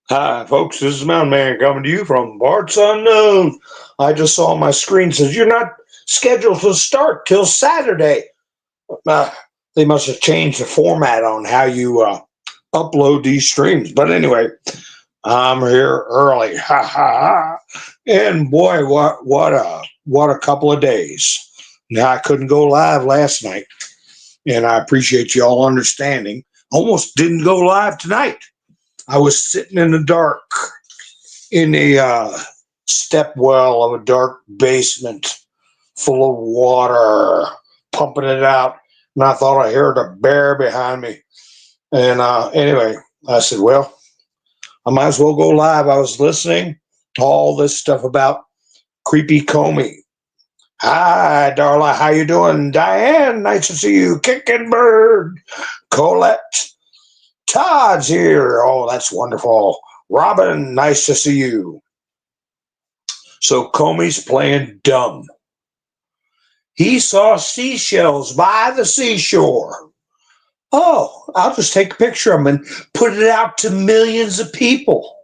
Hi, folks. This is Mountain Man coming to you from parts unknown. I just saw on my screen says you're not scheduled to start till Saturday. Uh, they must have changed the format on how you upload these streams. But anyway, I'm here early. Ha ha ha! And boy, what a couple of days. Now I couldn't go live last night, and I appreciate you all understanding. Almost didn't go live tonight. I was sitting in the dark in a step well of a dark basement full of water, pumping it out. And I thought I heard a bear behind me. And anyway, I said, well, I might as well go live. I was listening to all this stuff about creepy Comey. Hi, Darla. How you doing? Diane, nice to see you. Kicking Bird. Colette. Todd's here. Oh, that's wonderful. Robin, nice to see you. So Comey's playing dumb. He saw seashells by the seashore. Oh, I'll just take a picture of them and put it out to millions of people.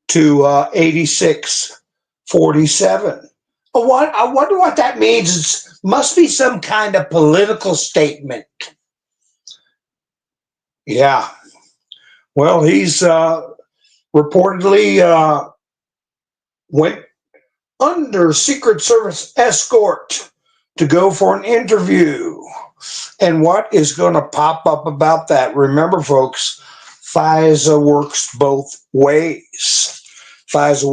To 8647. I wonder what that means. It must be some kind of political statement. Yeah. Well, he's reportedly went under Secret Service escort to go for an interview. And what is going to pop up about that? Remember, folks, FISA works both ways. FISA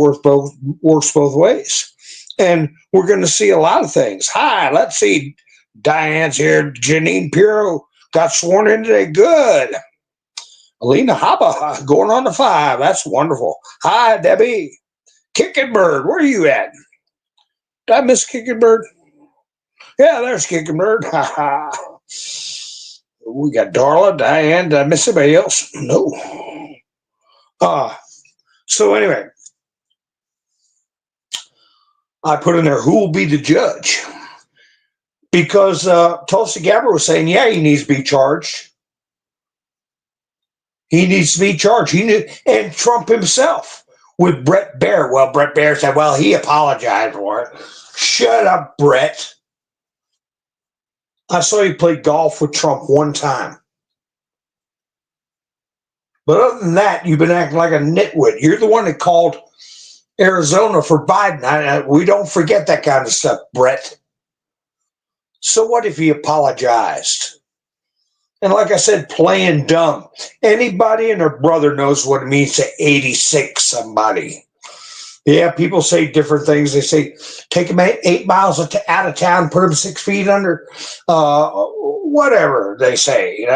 works both ways. And we're going to see a lot of things. Hi, let's see. Diane's here. Janine Pirro got sworn in today. Good. Alina Haba going on to 5. That's wonderful. Hi, Debbie. Kicking Bird, where are you at? Did I miss Kicking Bird? Yeah, there's Kicking Bird. We got Darla, Diane. Did I miss anybody else? No. So anyway, I put in there, who will be the judge? Because Tulsi Gabbard was saying, yeah, he needs to be charged. He needs to be charged. And Trump himself with Brett Baer. Well, Brett Baer said, well, he apologized for it. Shut up, Brett. I saw you play golf with Trump one time. But other than that, you've been acting like a nitwit. You're the one that called Arizona for Biden. We don't forget that kind of stuff, Brett. So what if he apologized? And like I said, playing dumb. Anybody and their brother knows what it means to 86 somebody. Yeah, people say different things. They say, take him 8 miles out of town, put him 6 feet under, whatever they say,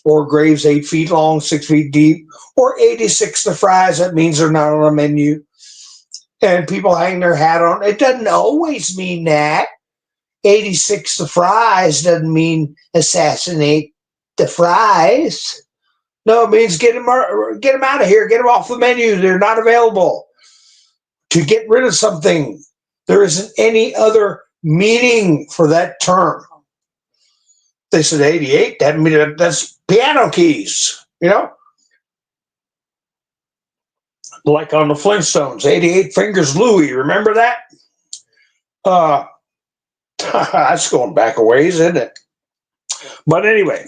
or graves 8 feet long, 6 feet deep, or 86 the fries. That means they're not on the menu. And people hang their hat on. It doesn't always mean that. 86 the fries doesn't mean assassinate the fries. No, it means get them out of here. Get them off the menu. They're not available. To get rid of something, there isn't any other meaning for that term. They said 88. That means that's piano keys. Like on the Flintstones, 88 Fingers Louie. Remember that? That's going back a ways, isn't it? But anyway,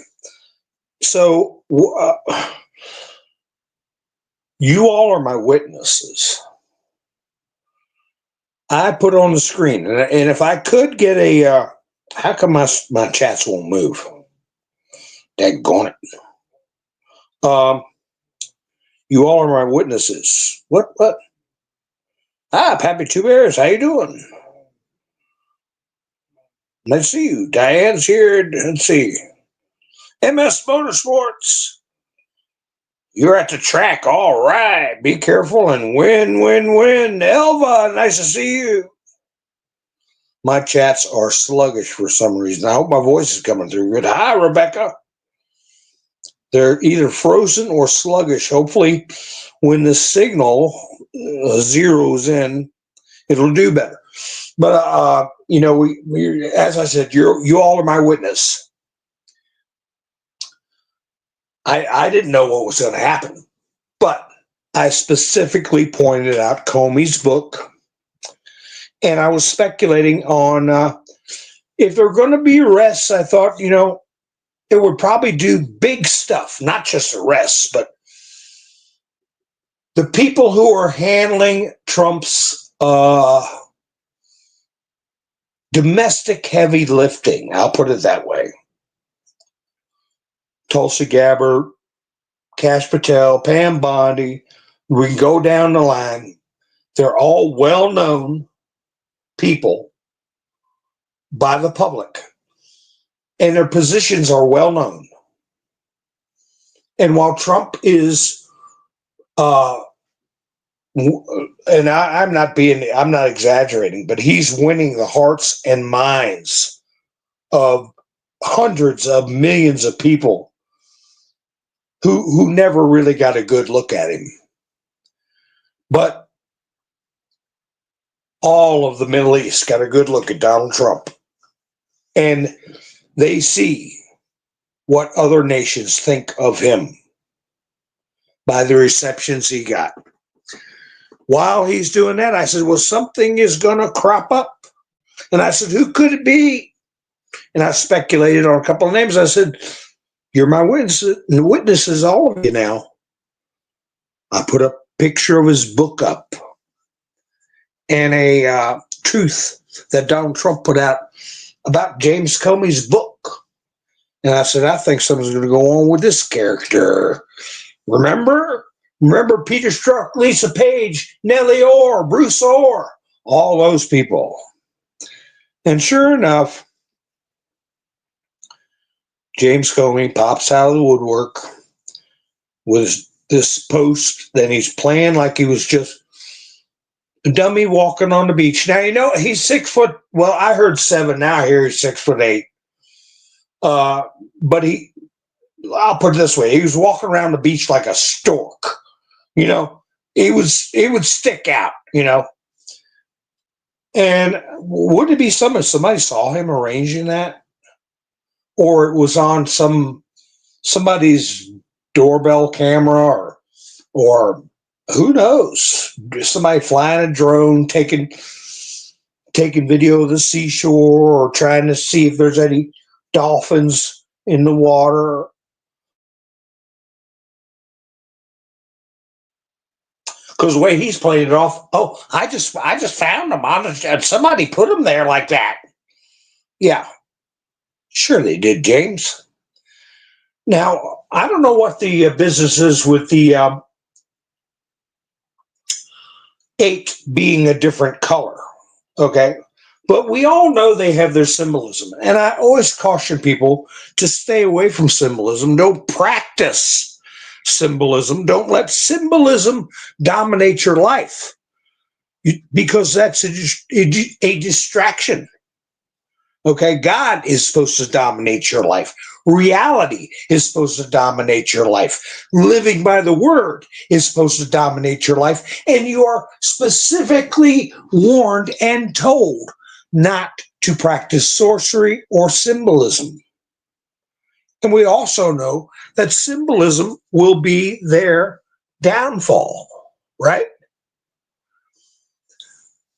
so you all are my witnesses. I put on the screen, and if I could get a, how come my chats won't move? Daggone it. You all are my witnesses. What? Hi, Pappy Two Bears. How you doing? Let's see you. Diane's here. Let's see. MS Motorsports. You're at the track. All right. Be careful and win. Elva, nice to see you. My chats are sluggish for some reason. I hope my voice is coming through good. Hi, Rebecca. They're either frozen or sluggish. Hopefully, when the signal zeroes in, it'll do better. But we as I said, you all are my witness. I didn't know what was going to happen. But I specifically pointed out Comey's book, and I was speculating on if there were going to be arrests. I thought, it would probably do big stuff, not just arrests, but the people who are handling Trump's domestic heavy lifting, I'll put it that way. Tulsi Gabbard, Kash Patel, Pam Bondi, we can go down the line. They're all well-known people by the public, and their positions are well-known. And while Trump is, and I'm not exaggerating, but he's winning the hearts and minds of hundreds of millions of people who never really got a good look at him. But all of the Middle East got a good look at Donald Trump. And they see what other nations think of him by the receptions he got. While he's doing that, I said, well, something is going to crop up. And I said, who could it be? And I speculated on a couple of names. I said, you're my witnesses, all of you now. I put a picture of his book up and a truth that Donald Trump put out about James Comey's book. And I said, I think something's going to go on with this character. Remember Peter Strzok, Lisa Page, Nellie Orr, Bruce Orr, all those people. And sure enough, James Comey pops out of the woodwork with this post. Then he's playing like he was just a dummy walking on the beach. Now, he's 6 foot. Well, I heard 7. Now I hear he's 6'8". But I'll put it this way. He was walking around the beach like a stork. It would stick out, And would it be somebody saw him arranging that? Or it was on somebody's doorbell camera or who knows? Somebody flying a drone, taking video of the seashore or trying to see if there's any dolphins in the water. Because the way he's playing it off, I just found them and somebody put them there like that. Yeah, sure they did, James. Now, I don't know what the business is with the 8 being a different color, okay? But we all know they have their symbolism. And I always caution people to stay away from symbolism. Don't practice symbolism. Don't let symbolism dominate your life because that's a distraction. Okay, God is supposed to dominate your life. Reality is supposed to dominate your life. Living by the word is supposed to dominate your life. And you are specifically warned and told not to practice sorcery or symbolism. And we also know that symbolism will be their downfall, right?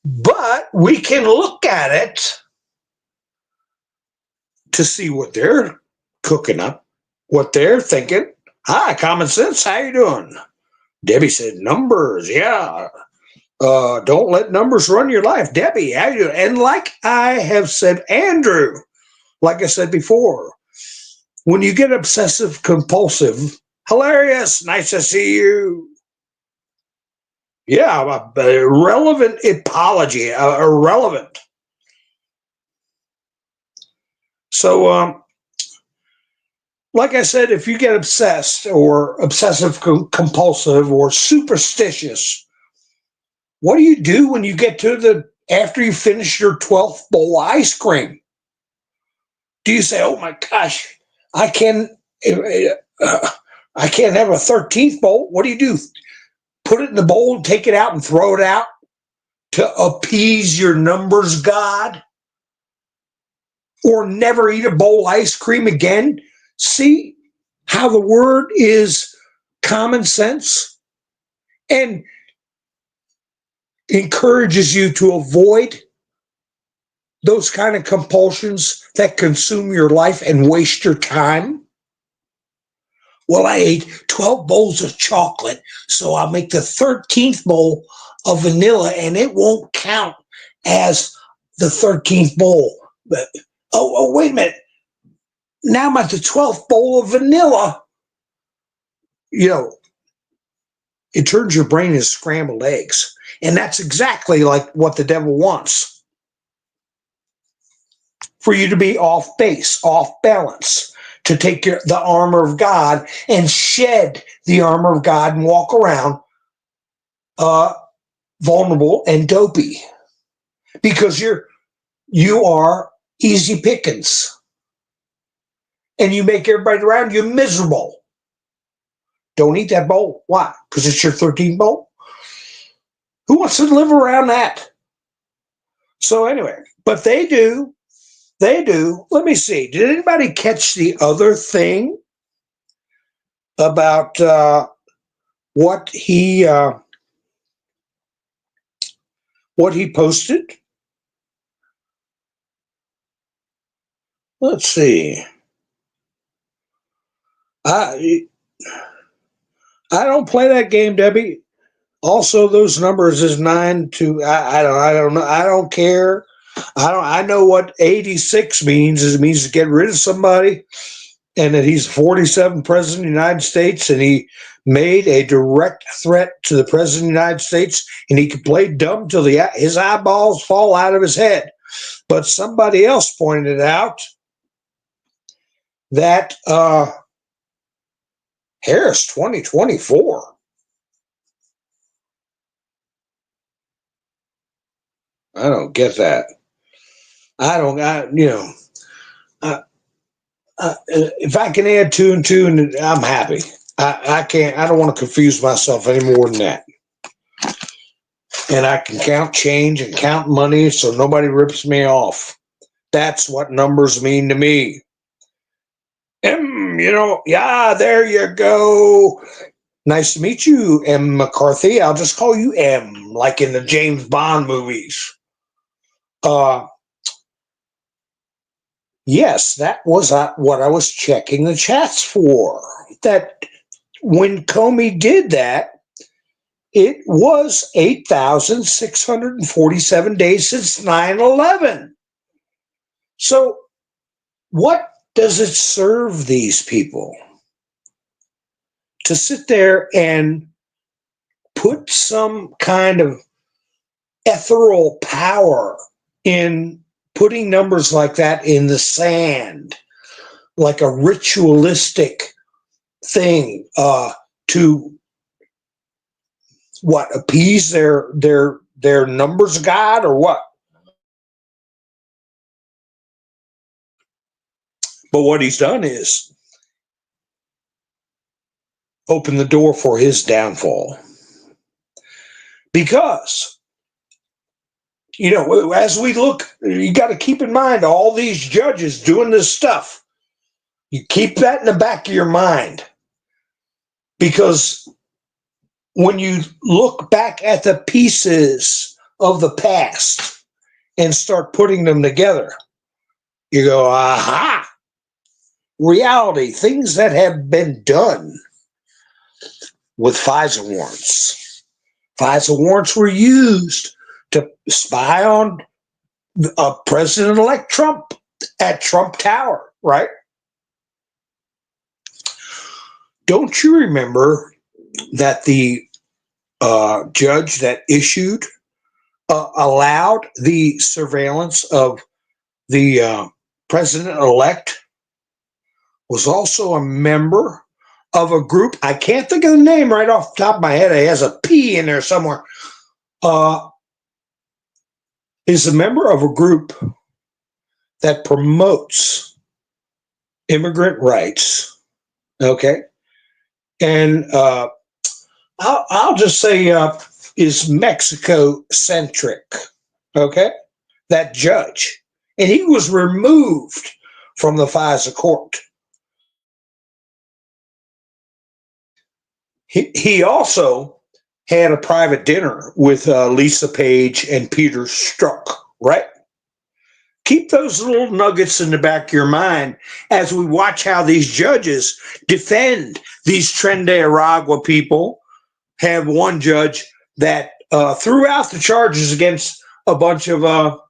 But we can look at it to see what they're cooking up, what they're thinking. Hi, Common Sense, how you doing? Debbie said, numbers, yeah. Don't let numbers run your life. Debbie, how you doing? And like I have said, Andrew, like I said before, when you get obsessive compulsive, hilarious, nice to see you. Yeah, irrelevant apology, irrelevant. So, like I said, if you get obsessed or obsessive compulsive or superstitious, what do you do when you get to after you finish your 12th bowl of ice cream? Do you say, oh my gosh, I can't have a 13th bowl? What do? Put it in the bowl, take it out and throw it out to appease your numbers god? Or never eat a bowl of ice cream again? See how the word is common sense? and encourages you to avoid those kind of compulsions that consume your life and waste your time. Well, I ate 12 bowls of chocolate, so I'll make the 13th bowl of vanilla, and it won't count as the 13th bowl. But, wait a minute. Now I'm at the 12th bowl of vanilla. You know, it turns your brain into scrambled eggs. And that's exactly like what the devil wants. For you to be off base, off balance, to take the armor of God and shed the armor of God and walk around vulnerable and dopey. Because you are easy pickings. And you make everybody around you miserable. Don't eat that bowl. Why? Because it's your 13th bowl? Who wants to live around that? So anyway, but they do. They do. Let me see. Did anybody catch the other thing about what he posted? Let's see. I don't play that game, Debbie. Also, those numbers is 9 to I don't know. I don't care. I know what 86 means. It means to get rid of somebody, and that he's 47th president of the United States, and he made a direct threat to the president of the United States, and he could play dumb till his eyeballs fall out of his head. But somebody else pointed out that Harris 2024. I don't get that. If I can add 2 and 2, and I'm happy. I can't. I don't want to confuse myself any more than that. And I can count change and count money so nobody rips me off. That's what numbers mean to me. Yeah, there you go. Nice to meet you, M. McCarthy. I'll just call you M, like in the James Bond movies. Yes, that was what I was checking the chats for. That when Comey did that, it was 8,647 days since 9/11. So what does it serve these people to sit there and put some kind of ethereal power in putting numbers like that in the sand, like a ritualistic thing to what, appease their numbers god, or what? But what he's done is open the door for his downfall. Because, as we look, you got to keep in mind all these judges doing this stuff. You keep that in the back of your mind. Because when you look back at the pieces of the past and start putting them together, you go, aha, reality, things that have been done with FISA warrants. FISA warrants were used to spy on President-elect Trump at Trump Tower, right? Don't you remember that the judge that issued allowed the surveillance of the president-elect was also a member of a group? I can't think of the name right off the top of my head. It has a P in there somewhere. Is a member of a group that promotes immigrant rights. Okay. And I'll just say is Mexico-centric. Okay. That judge. And he was removed from the FISA court. He also had a private dinner with Lisa Page and Peter Strzok, right? Keep those little nuggets in the back of your mind as we watch how these judges defend these Tren de Aragua people. Have one judge that threw out the charges against a bunch of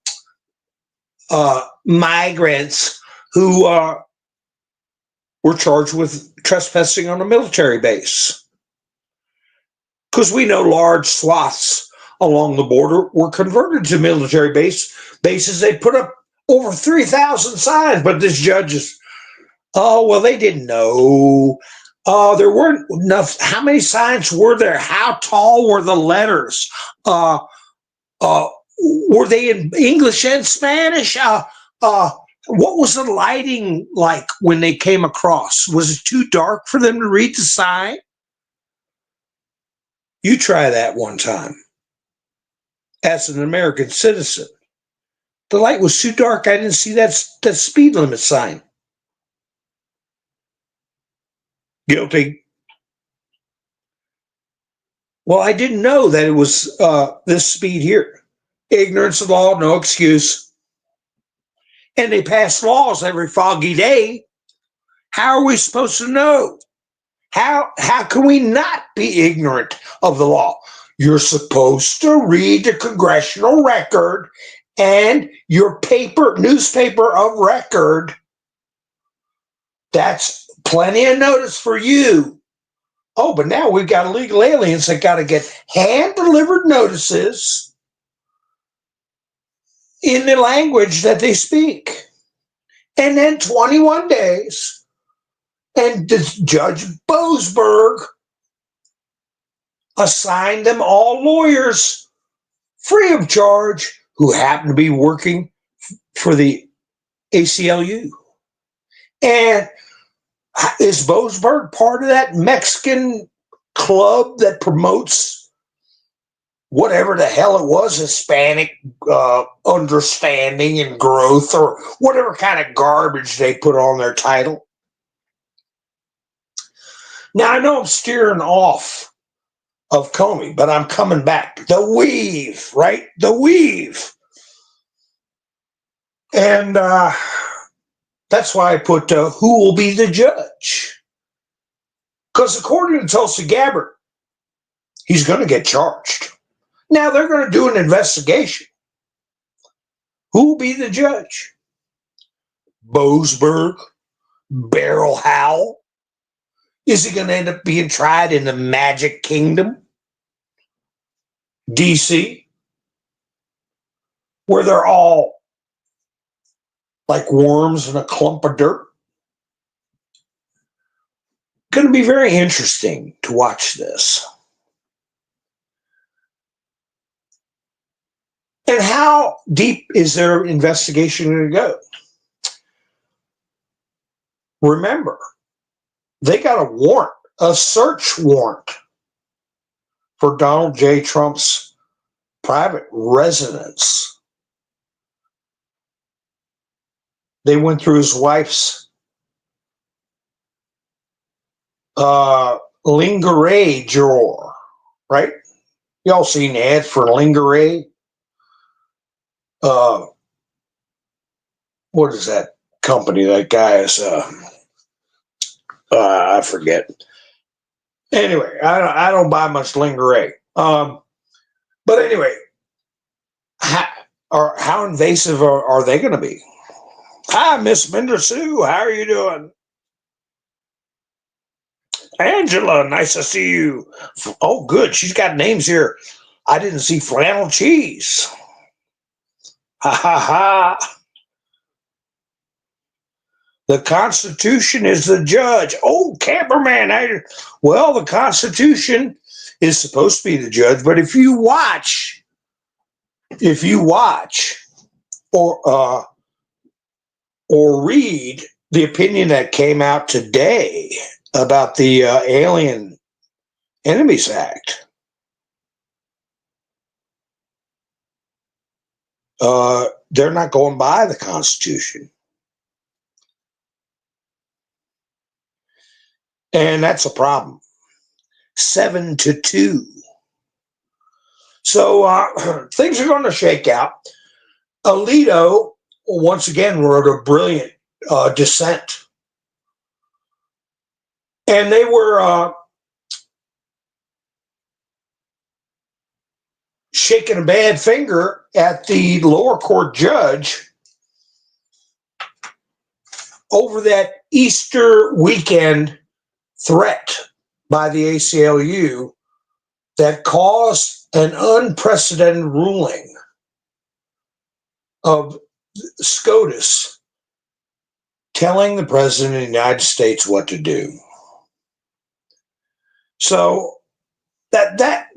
migrants who were charged with trespassing on a military base. Because we know large swaths along the border were converted to military bases. They put up over 3,000 signs, but this judge is, oh, well, they didn't know. There weren't enough. How many signs were there? How tall were the letters? Uh, were they in English and Spanish? What was the lighting like when they came across? Was it too dark for them to read the sign? You try that one time as an American citizen. The light was too dark. I didn't see that speed limit sign. Guilty. Well, I didn't know that it was this speed here. Ignorance of law, no excuse. And they pass laws every foggy day. How are we supposed to know? How can we not be ignorant of the law? You're supposed to read the congressional record and your newspaper of record. That's plenty of notice for you. Oh, but now we've got illegal aliens that got to get hand-delivered notices in the language that they speak. And then 21 days, and Judge Boasberg assigned them all lawyers free of charge who happen to be working for the ACLU. And is Boasberg part of that Mexican club that promotes whatever the hell it was, Hispanic understanding and growth, or whatever kind of garbage they put on their title? Now, I know I'm steering off of Comey, but I'm coming back. The weave, right? The weave. And that's why I put who will be the judge. Because according to Tulsi Gabbard, he's going to get charged. Now they're going to do an investigation. Who will be the judge? Boasberg? Beryl Howell? Is he going to end up being tried in the Magic Kingdom? DC? Where they're all like worms in a clump of dirt? Going to be very interesting to watch this. And how deep is their investigation going to go? Remember, they got a warrant, a search warrant for Donald J. Trump's private residence. They went through his wife's lingerie drawer, right? Y'all seen the ad for lingerie? What is that company? That guy is, I forget. Anyway, I don't buy much lingerie. But anyway, how invasive are they going to be? Hi, Miss Minder Sue. How are you doing? Angela, nice to see you. Oh, good. She's got names here. I didn't see flannel cheese. Ha ha ha. The Constitution is the judge. Oh, camperman. Well, the Constitution is supposed to be the judge, but if you watch or read the opinion that came out today about the Alien Enemies Act, they're not going by the Constitution. And that's a problem. 7-2. So things are going to shake out. Alito, once again, wrote a brilliant dissent. And they were shaking a bad finger at the lower court judge over that Easter weekend threat by the ACLU that caused an unprecedented ruling of SCOTUS telling the President of the United States what to do. So that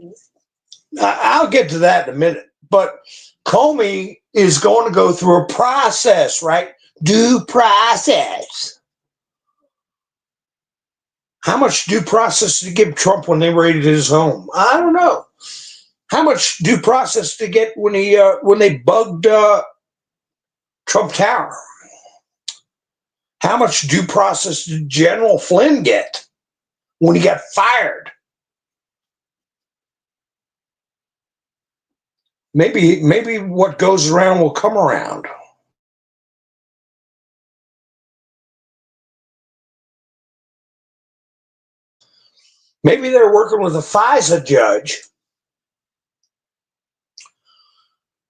I'll get to that in a minute. But Comey is going to go through a process, right? Due process. How much due process did he give Trump when they raided his home? I don't know. How much due process did he get when they bugged Trump Tower? How much due process did General Flynn get when he got fired? Maybe what goes around will come around. Maybe they're working with a FISA judge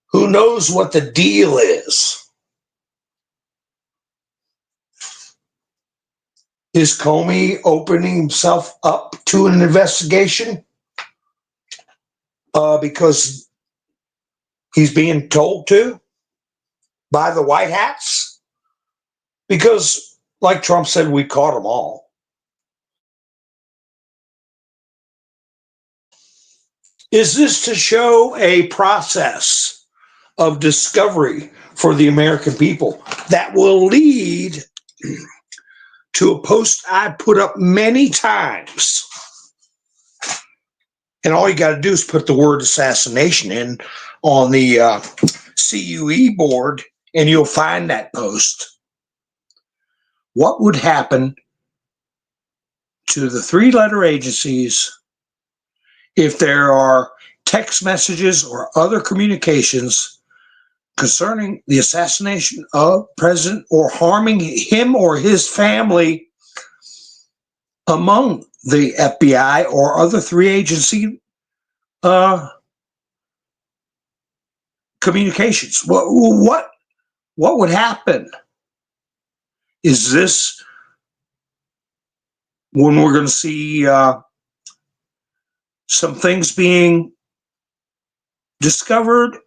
who knows what the deal is. Is Comey opening himself up to an investigation because he's being told to by the White Hats? Because, like Trump said, we caught them all. Is this to show a process of discovery for the American people that will lead to a post I put up many times? And all you got to do is put the word assassination in on the CUE board, and you'll find that post. What would happen to the three-letter agencies if there are text messages or other communications concerning the assassination of President or harming him or his family among the FBI or other three agency communications? What would happen? Is this when we're going to see some things being discovered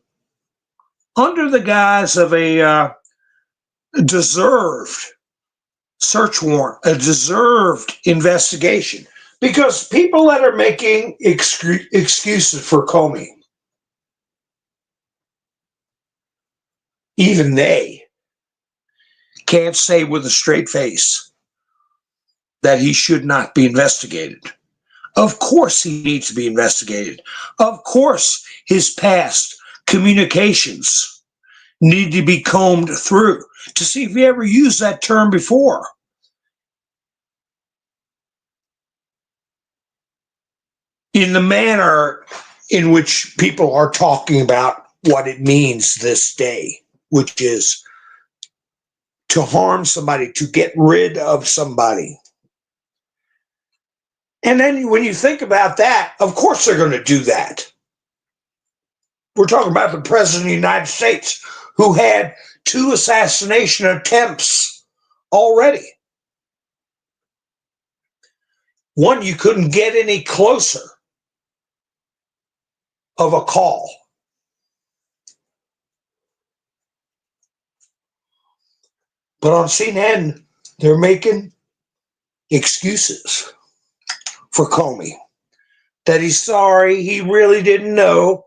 under the guise of a deserved search warrant, a deserved investigation? Because people that are making excuses for Comey, even they can't say with a straight face that he should not be investigated. Of course he needs to be investigated. Of course his past communications need to be combed through to see if he ever used that term before. In the manner in which people are talking about what it means this day, which is to harm somebody, to get rid of somebody. And then when you think about that, of course they're going to do that. We're talking about the President of the United States who had 2 assassination attempts already. One, you couldn't get any closer of a call. But on CNN, they're making excuses for Comey, that he's sorry, he really didn't know.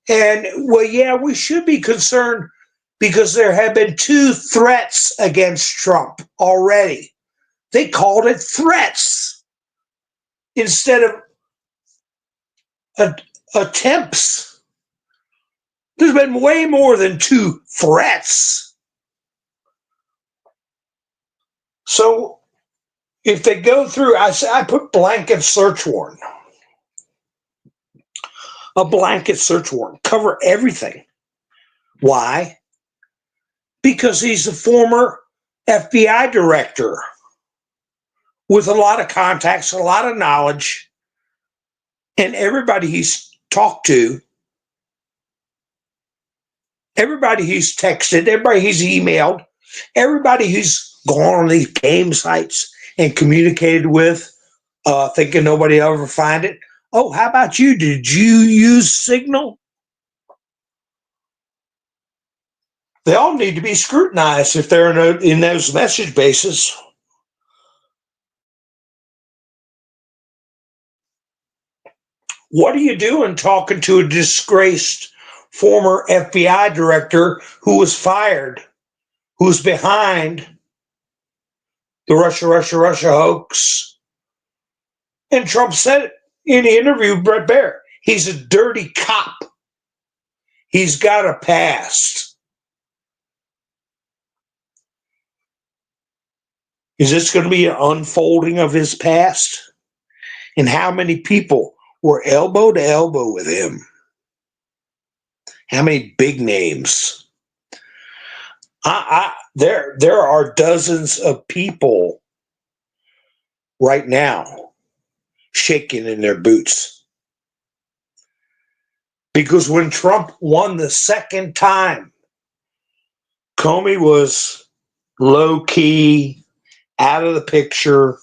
And, well, yeah, we should be concerned because there have been 2 threats against Trump already. They called it threats instead of attempts. There's been way more than 2 threats. So if they go through, I put blanket search warrant. a blanket search warrant, cover everything. Why? Because he's a former FBI director with a lot of contacts, a lot of knowledge, and everybody he's talked to, everybody he's texted, everybody he's emailed, everybody who's gone on these game sites and communicated with, thinking nobody will ever find it. Oh, how about you? Did you use Signal? They all need to be scrutinized if they're in those message bases. What are you doing talking to a disgraced former FBI director who was fired, who's behind the Russia hoax? And Trump said it in the interview with Bret Baier. He's a dirty cop. He's got a past. Is this going to be an unfolding of his past? And how many people were elbow to elbow with him? How many big names? There are dozens of people right now shaking in their boots. Because when Trump won the second time, Comey was low key, out of the picture.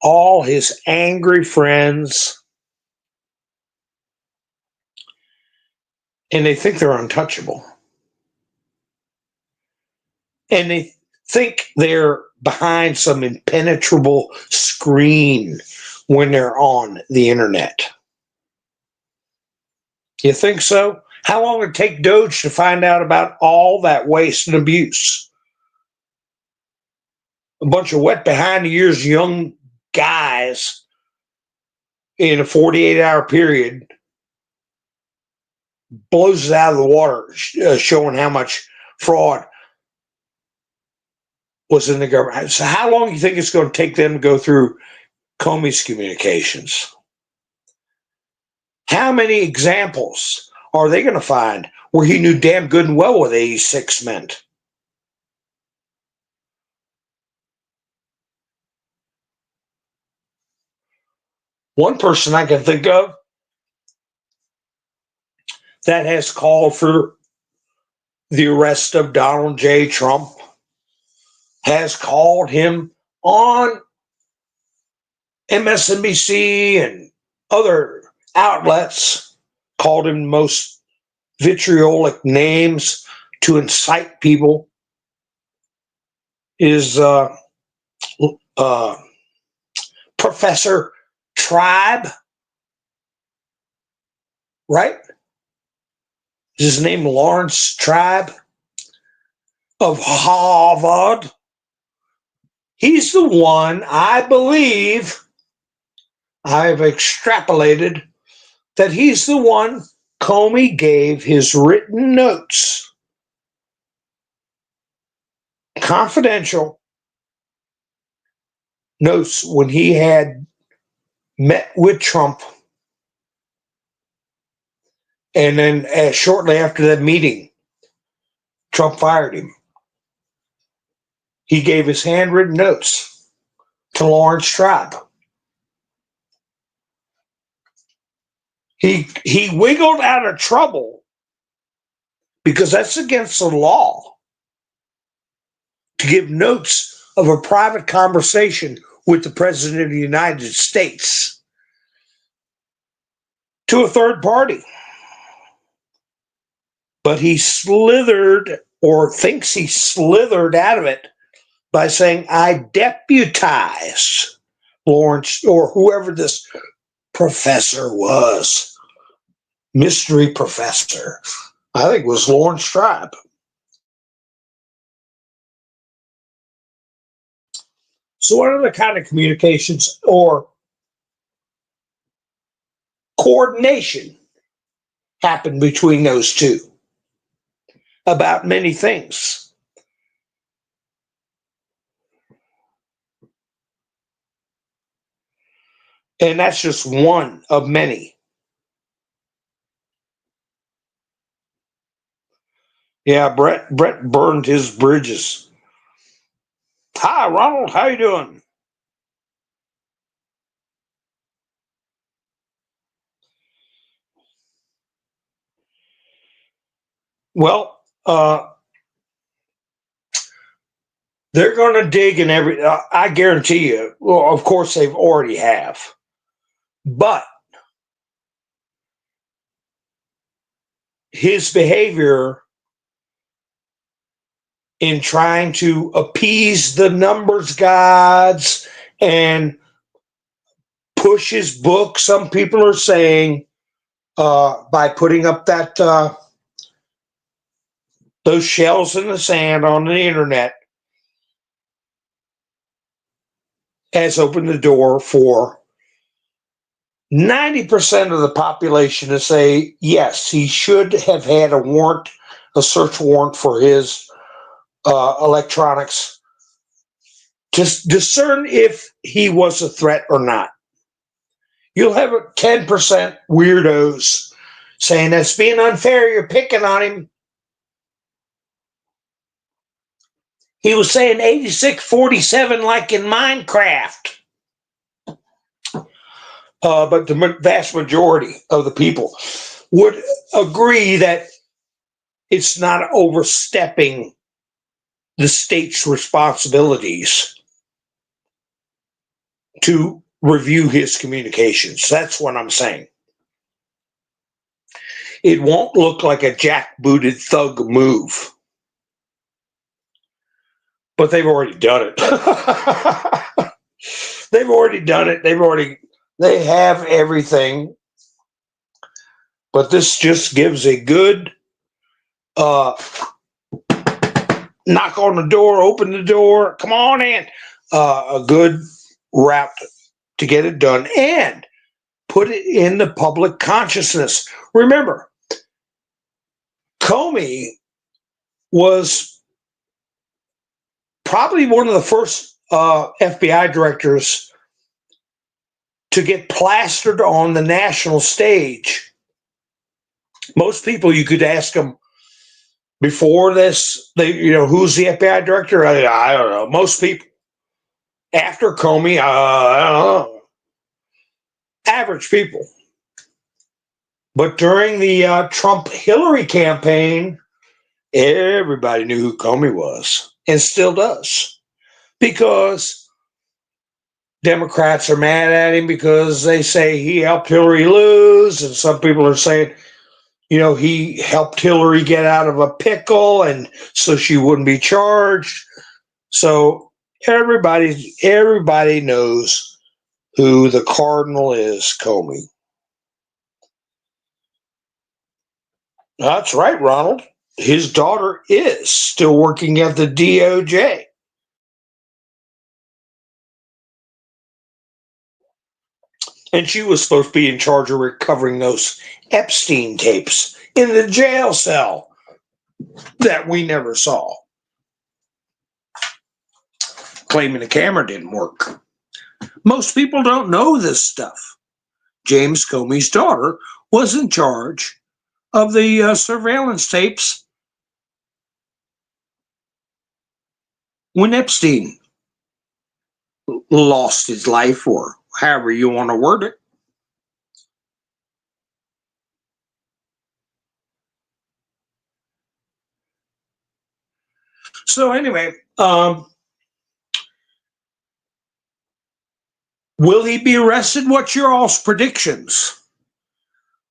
All his angry friends, and they think they're untouchable. And they think they're behind some impenetrable screen when they're on the internet. You think so? How long did it take Doge to find out about all that waste and abuse? A bunch of wet behind the ears young guys in a 48-hour period blows it out of the water, showing how much fraud was in the government. So how long do you think it's going to take them to go through Comey's communications? How many examples are they going to find where he knew damn good and well what 86 meant? One person I can think of that has called for the arrest of Donald J. Trump has called him on MSNBC and other outlets, called him most vitriolic names to incite people, is Professor Tribe, right? Is his name Lawrence Tribe of Harvard? He's the one, I believe, I've extrapolated that he's the one Comey gave his written notes, confidential notes, when he had met with Trump. And then shortly after that meeting, Trump fired him. He gave his handwritten notes to Lawrence Tribe. He wiggled out of trouble because that's against the law to give notes of a private conversation with the President of the United States to a third party. But he slithered, or thinks he slithered out of it, by saying, I deputized Lawrence, or whoever this professor was, mystery professor, I think it was Lawrence Tribe. So what other kind of communications or coordination happened between those two about many things? And that's just one of many. Yeah, Brett burned his bridges. Hi, Ronald. How you doing? Well, they're going to dig in every. I guarantee you. Well, of course they've already have, but his behavior in trying to appease the numbers gods and push his book, some people are saying, by putting up that those shells in the sand on the internet, has opened the door for 90% of the population to say, yes, he should have had a warrant, a search warrant for his electronics to discern if he was a threat or not. You'll have 10% weirdos saying that's being unfair, you're picking on him. He was saying 86-47 like in Minecraft. But the vast majority of the people would agree that it's not overstepping the state's responsibilities to review his communications. That's what I'm saying. It won't look like a jackbooted thug move, but they've already done it. They've already done it. They have everything, but this just gives a good uh, knock on the door, open the door, come on in. A good route to get it done and put it in the public consciousness. Remember, Comey was probably one of the first FBI directors to get plastered on the national stage. Most people, you could ask them before this, who's the FBI director? I don't know. Most people. After Comey, I don't know. Average people. But during the Trump-Hillary campaign, everybody knew who Comey was and still does, because Democrats are mad at him because they say he helped Hillary lose, and some people are saying, he helped Hillary get out of a pickle and so she wouldn't be charged. So everybody knows who the cardinal is, Comey. That's right, Ronald. His daughter is still working at the DOJ. And she was supposed to be in charge of recovering those Epstein tapes in the jail cell that we never saw, claiming the camera didn't work. Most people don't know this stuff. James Comey's daughter was in charge of the surveillance tapes when Epstein lost his life, or however you want to word it. So anyway, will he be arrested? What's your all's predictions?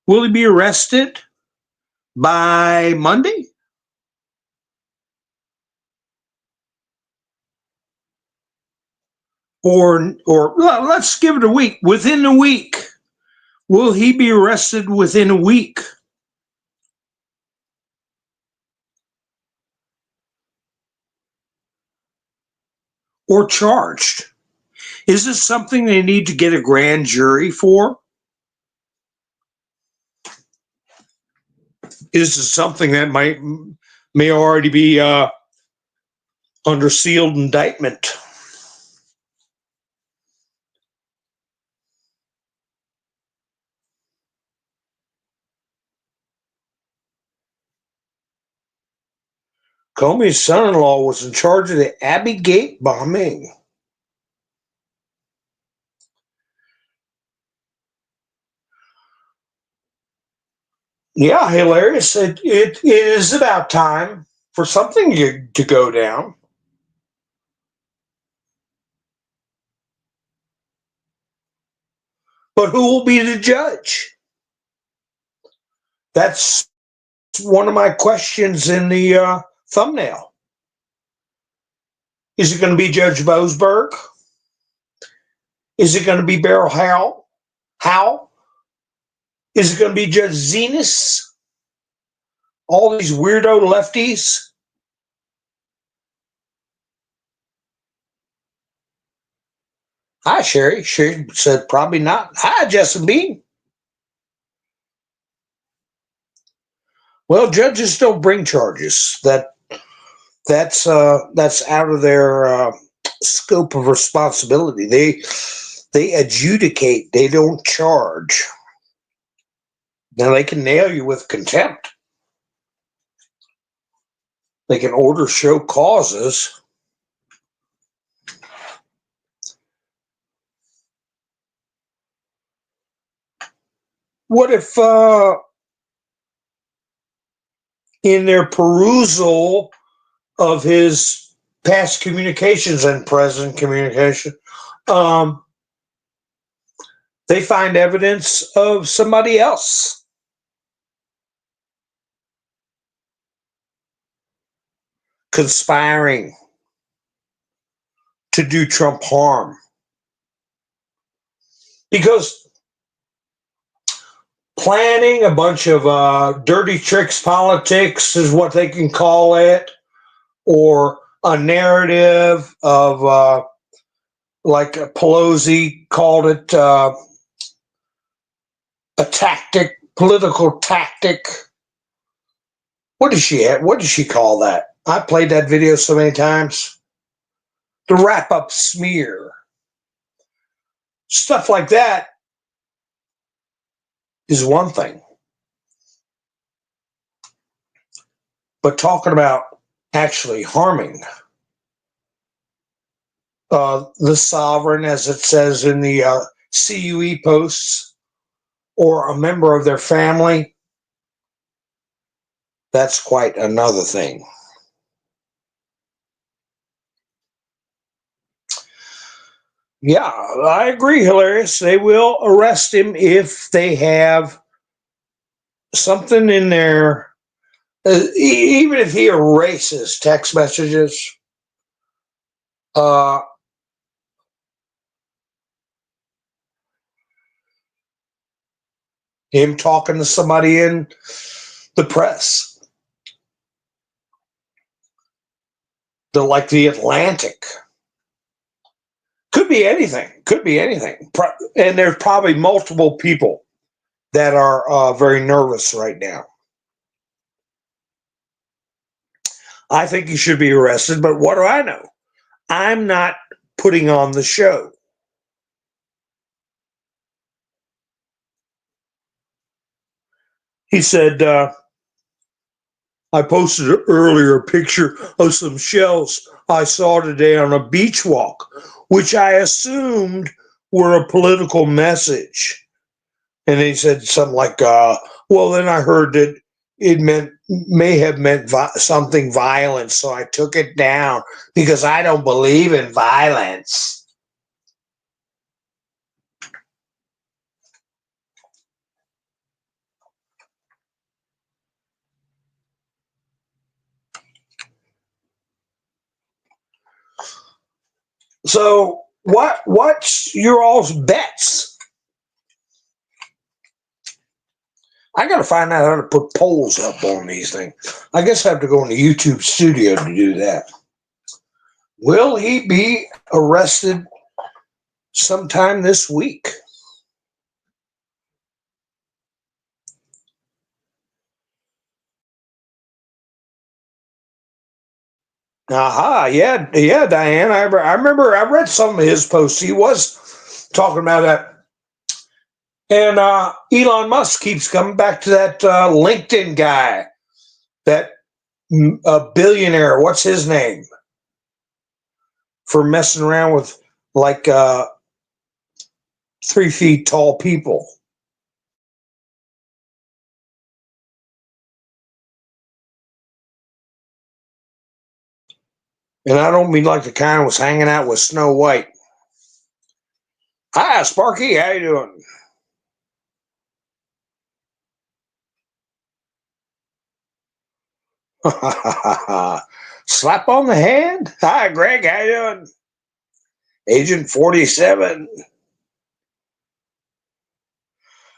Will he be arrested by Monday? Or well, let's give it a week. Within a week. Will he be arrested within a week? Or charged? Is this something they need to get a grand jury for? Is this something that may already be under sealed indictment? Comey's son-in-law was in charge of the Abbey Gate bombing. Yeah, hilarious. It is about time for something to go down. But who will be the judge? That's one of my questions in the thumbnail. Is it going to be Judge Boasberg? Is it going to be Beryl Howell? How? Is it going to be Judge Zenas? All these weirdo lefties? Hi, Sherry. Sherry said probably not. Hi, Justin Bean. Well, judges don't bring charges. That's out of their scope of responsibility. They adjudicate. They don't charge. Now they can nail you with contempt. They can order show causes. What if in their perusal of his past communications and present communication, they find evidence of somebody else conspiring to do Trump harm? Because planning a bunch of dirty tricks politics is what they can call it, or a narrative of like Pelosi called it a tactic, political tactic. What does she call that? I played that video so many times. The wrap up smear. Stuff like that is one thing. But talking about actually harming the sovereign, as it says in the CUE posts, or a member of their family, that's quite another thing. Yeah, I agree, Hilarious. They will arrest him if they have something in there. Even if he erases text messages, him talking to somebody in the press, like the Atlantic, could be anything. Could be anything. And there's probably multiple people that are very nervous right now. I think he should be arrested, but what do I know? I'm not putting on the show. He said, I posted earlier a picture of some shells I saw today on a beach walk, which I assumed were a political message. And he said something like, well, then I heard that it may have meant something violent, so I took it down because I don't believe in violence. So what's your all's bets? I got to find out how to put polls up on these things. I guess I have to go in the YouTube studio to do that. Will he be arrested sometime this week? Aha, yeah, Diane. I remember I read some of his posts. He was talking about that. And Elon Musk keeps coming back to that LinkedIn guy that a billionaire. What's his name? For messing around with like 3 feet tall people. And I don't mean like the kind who was hanging out with Snow White. Hi, Sparky. How you doing? Slap on the hand. Hi, Greg. How you doing? Agent 47.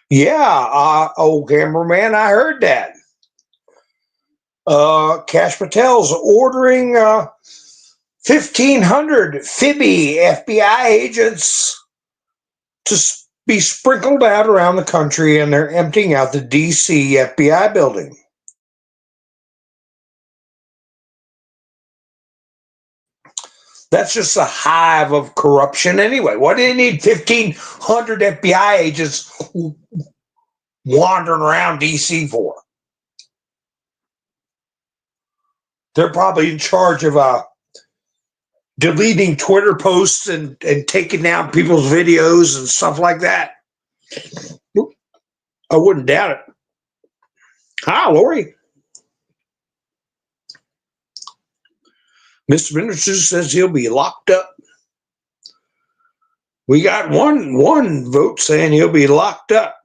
Yeah, old cameraman. I heard that. Cash Patel's ordering 1,500 Phoebe FBI agents to be sprinkled out around the country, and they're emptying out the D.C. FBI building. That's just a hive of corruption anyway. What do they need 1,500 FBI agents wandering around D.C. for? They're probably in charge of deleting Twitter posts and taking down people's videos and stuff like that. I wouldn't doubt it. Hi, Lori. Mr. Minister says he'll be locked up. We got one vote saying he'll be locked up.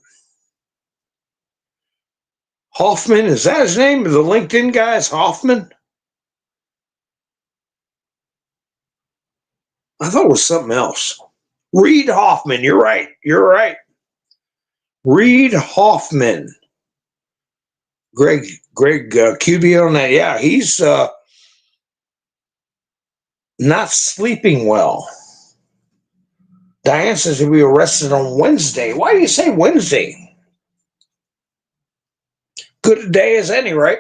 Hoffman, is that his name? The LinkedIn guy is Hoffman? I thought it was something else. Reed Hoffman. You're right. You're right. Reed Hoffman. Greg QB on that. Yeah, he's not sleeping well. Diane says he'll be arrested on Wednesday. Why do you say Wednesday? Good a day as any, right?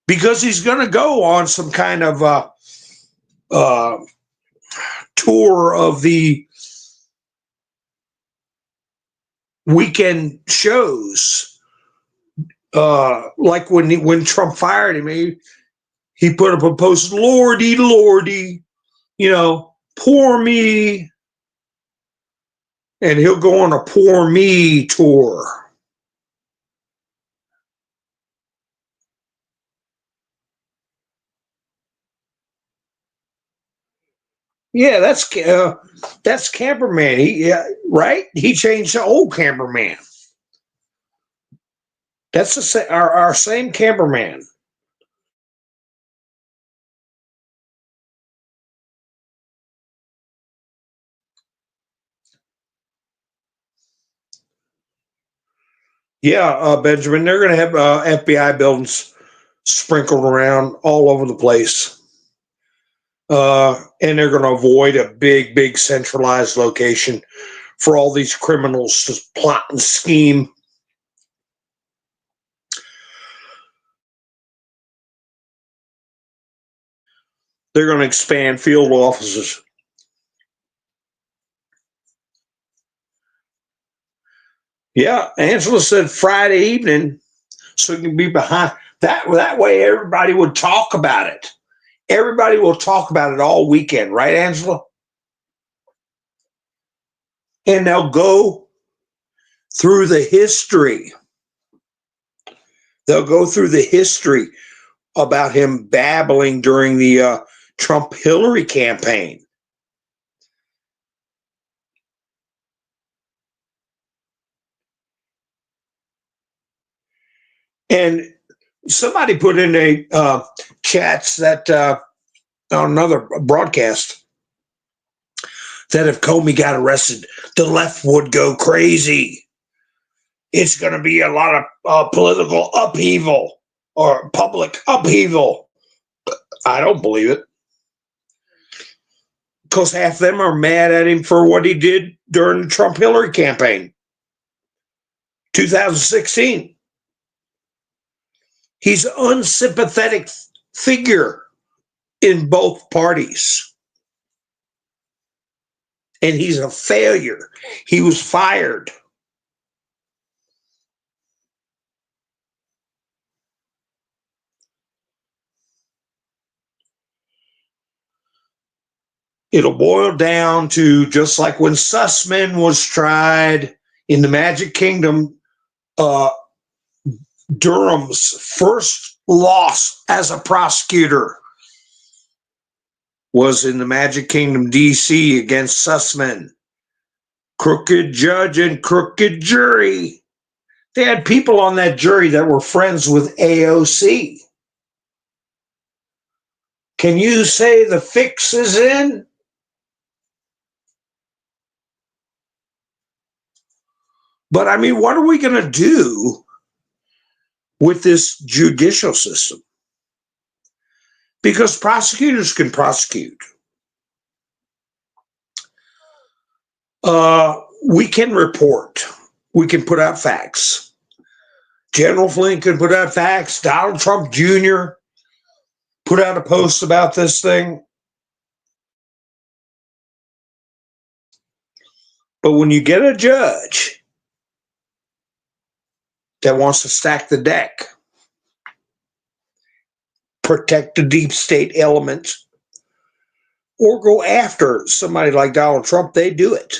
Because he's going to go on some kind of tour of the weekend shows. Like when Trump fired him, he put up a post, Lordy, Lordy, poor me. And he'll go on a poor me tour. Yeah, that's Camperman. Right? He changed to old Camperman. That's our same Camperman. Yeah, Benjamin, they're going to have FBI buildings sprinkled around all over the place. And they're going to avoid a big centralized location for all these criminals to plot and scheme. They're going to expand field offices. Yeah, Angela said Friday evening, so you can be behind. That way everybody would talk about it. Everybody will talk about it all weekend, right, Angela? And they'll go through the history. They'll go through the history about him babbling during the Trump-Hillary campaign. And somebody put in a chats that on another broadcast that if Comey got arrested, the left would go crazy. It's going to be a lot of political upheaval or public upheaval. I don't believe it. Because half of them are mad at him for what he did during the Trump-Hillary campaign, 2016. He's an unsympathetic figure in both parties. And he's a failure. He was fired. It'll boil down to just like when Sussman was tried in the Magic Kingdom. uh, Durham's first loss as a prosecutor was in the Magic Kingdom, D.C. against Sussman. Crooked judge and crooked jury. They had people on that jury that were friends with AOC. Can you say the fix is in? But I mean, what are we going to do with this judicial system? Because prosecutors can prosecute. We can report. We can put out facts. General Flynn can put out facts. Donald Trump Jr. put out a post about this thing. But when you get a judge that wants to stack the deck, protect the deep state elements, or go after somebody like Donald Trump, they do it.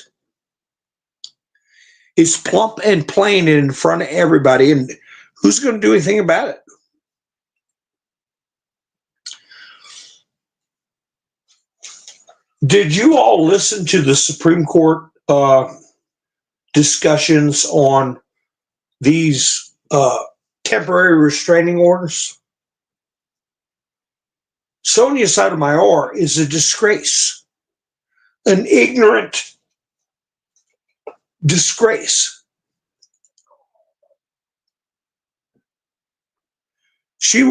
It's plump and plain in front of everybody, and who's going to do anything about it? Did you all listen to the Supreme Court discussions on these temporary restraining orders? Sonia Sotomayor is a disgrace, an ignorant disgrace. She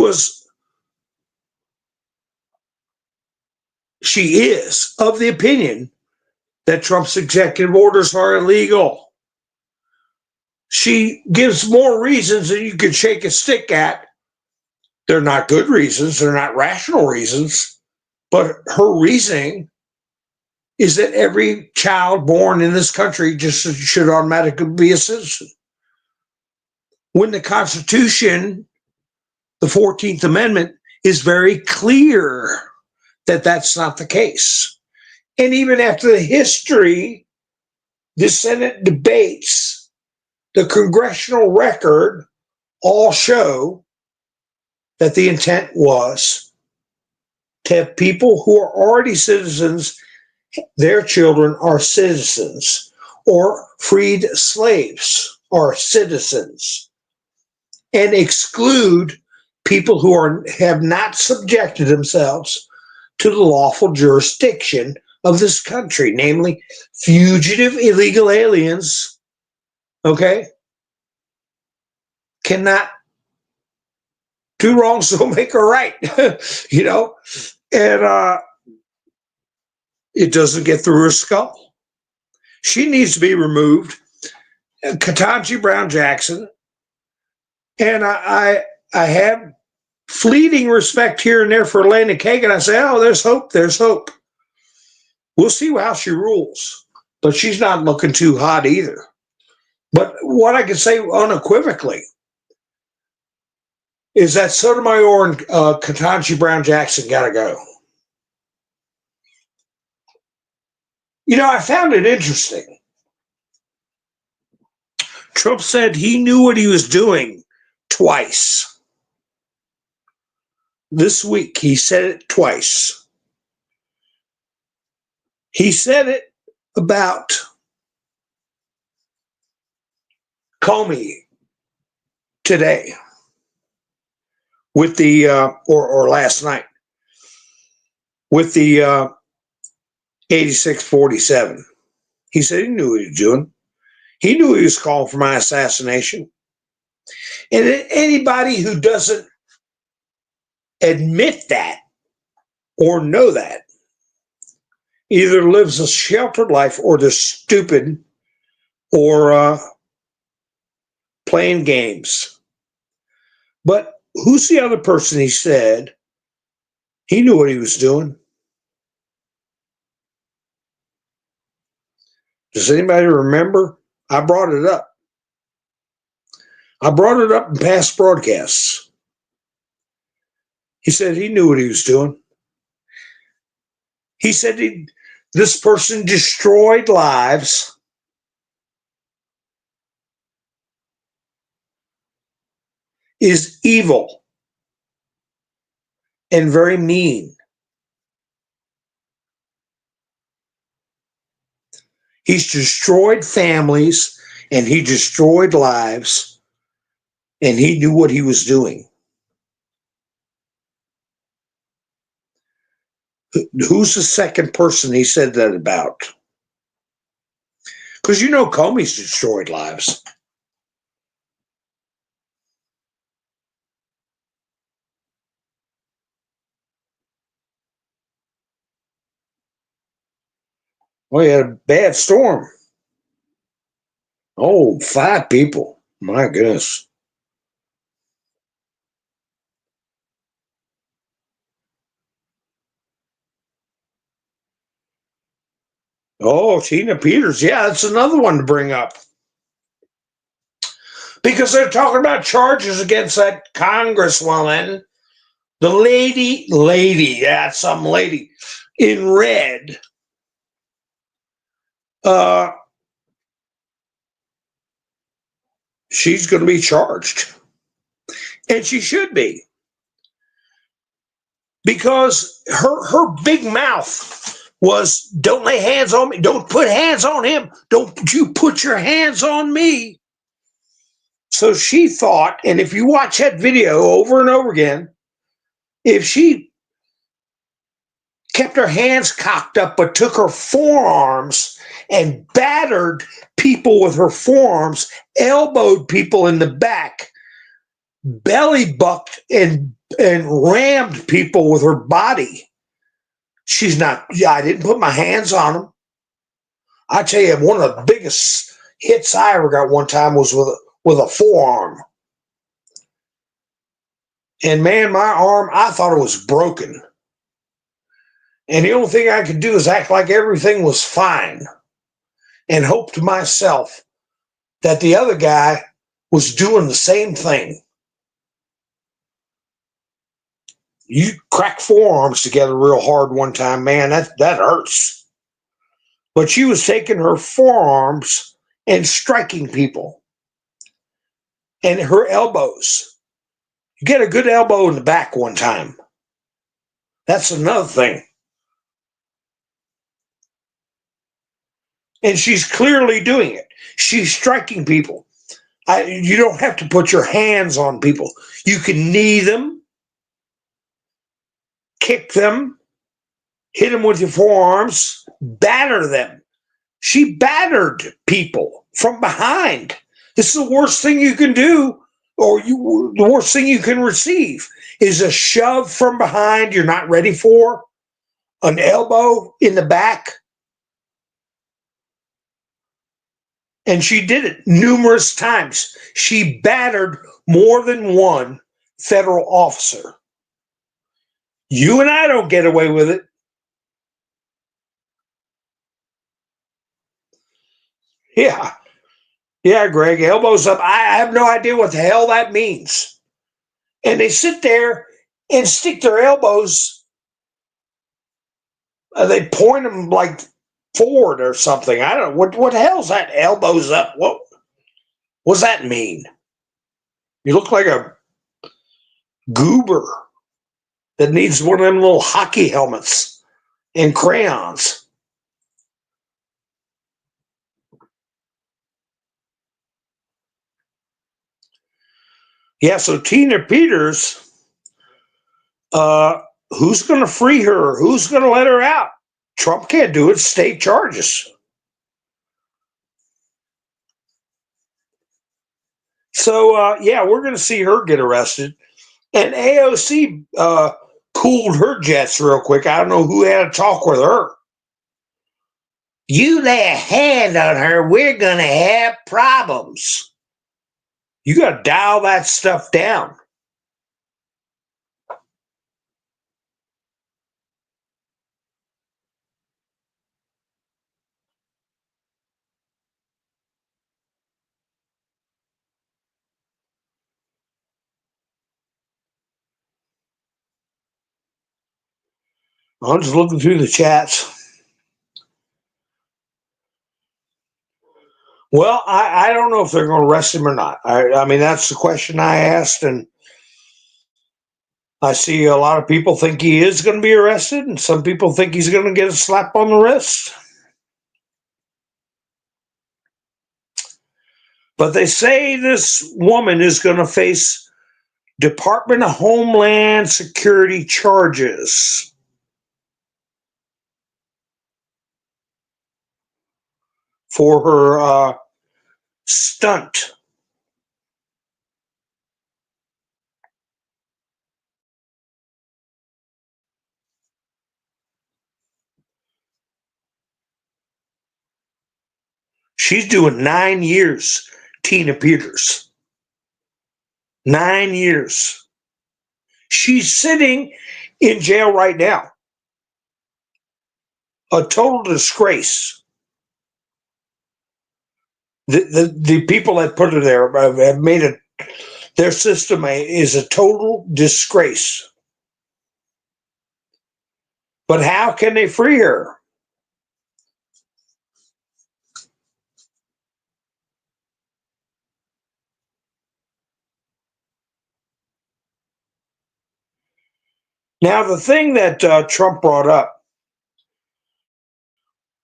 is of the opinion that Trump's executive orders are illegal. She gives more reasons than you can shake a stick at. They're not good reasons, they're not rational reasons, but her reasoning is that every child born in this country just should automatically be a citizen. When the Constitution, the 14th Amendment, is very clear that that's not the case. And even after the history, the Senate debates, the congressional record all show that the intent was to have people who are already citizens, their children are citizens, or freed slaves are citizens, and exclude people who have not subjected themselves to the lawful jurisdiction of this country, namely fugitive illegal aliens, okay, cannot do wrong so make a right, and it doesn't get through her skull. She needs to be removed. Ketanji Brown Jackson, and I have fleeting respect here and there for Elena Kagan. I say, oh, there's hope, there's hope. We'll see how she rules, but she's not looking too hot either. But what I can say unequivocally is that Sotomayor and Ketanji Brown Jackson got to go. I found it interesting. Trump said he knew what he was doing twice. This week, he said it twice. He said it about Comey today with the, or last night, with the 8647. He said he knew what he was doing. He knew he was calling for my assassination. And anybody who doesn't admit that or know that either lives a sheltered life or they're stupid or playing games. But who's the other person he said he knew what he was doing? Does anybody remember? I brought it up. I brought it up in past broadcasts. He said he knew what he was doing. He said This person destroyed lives, is evil, and very mean. He's destroyed families and he destroyed lives, and he knew what he was doing. Who's the second person he said that about? Because you know Comey's destroyed lives. Well, he had a bad storm. Oh, 5 people. My goodness. Oh, Tina Peters. Yeah, that's another one to bring up. Because they're talking about charges against that congresswoman, the yeah, some lady in red. Uh, she's going to be charged. And she should be. Because her big mouth was, don't lay hands on me. Don't put hands on him. Don't you put your hands on me. So she thought, and if you watch that video over and over again, if she kept her hands cocked up but took her forearms and battered people with her forearms, elbowed people in the back, belly bucked and rammed people with her body. She's not, yeah, I didn't put my hands on them. I tell you, one of the biggest hits I ever got one time was with a forearm. And man, my arm, I thought it was broken. And the only thing I could do is act like everything was fine and hope to myself that the other guy was doing the same thing. You crack forearms together real hard one time, man, that hurts. But she was taking her forearms and striking people. And her elbows. You get a good elbow in the back one time. That's another thing. And she's clearly doing it. She's striking people. You don't have to put your hands on people. You can knee them, kick them, hit them with your forearms, batter them. She battered people from behind. This is the worst thing you can do, or the worst thing you can receive is a shove from behind you're not ready for, an elbow in the back. And she did it numerous times. She battered more than one federal officer. You and I don't get away with it. Yeah. Yeah, Greg, elbows up. I have no idea what the hell that means. And they sit there and stick their elbows, they point them like forward or something. I don't know. What the hell's that, elbows up? What does that mean? You look like a goober that needs one of them little hockey helmets and crayons. Yeah, so Tina Peters, who's going to free her? Who's going to let her out? Trump can't do it. State charges. So, yeah, we're going to see her get arrested. And AOC cooled her jets real quick. I don't know who had a talk with her. You lay a hand on her, we're going to have problems. You got to dial that stuff down. I'm just looking through the chats. Well, I don't know if they're going to arrest him or not. I mean, that's the question I asked, and I see a lot of people think he is going to be arrested, and some people think he's going to get a slap on the wrist. But they say this woman is going to face Department of Homeland Security charges for her stunt. She's doing 9 years, Tina Peters. 9 years. She's sitting in jail right now. A total disgrace. The people that put her there have made it, their system is a total disgrace. But how can they free her? Now, the thing that Trump brought up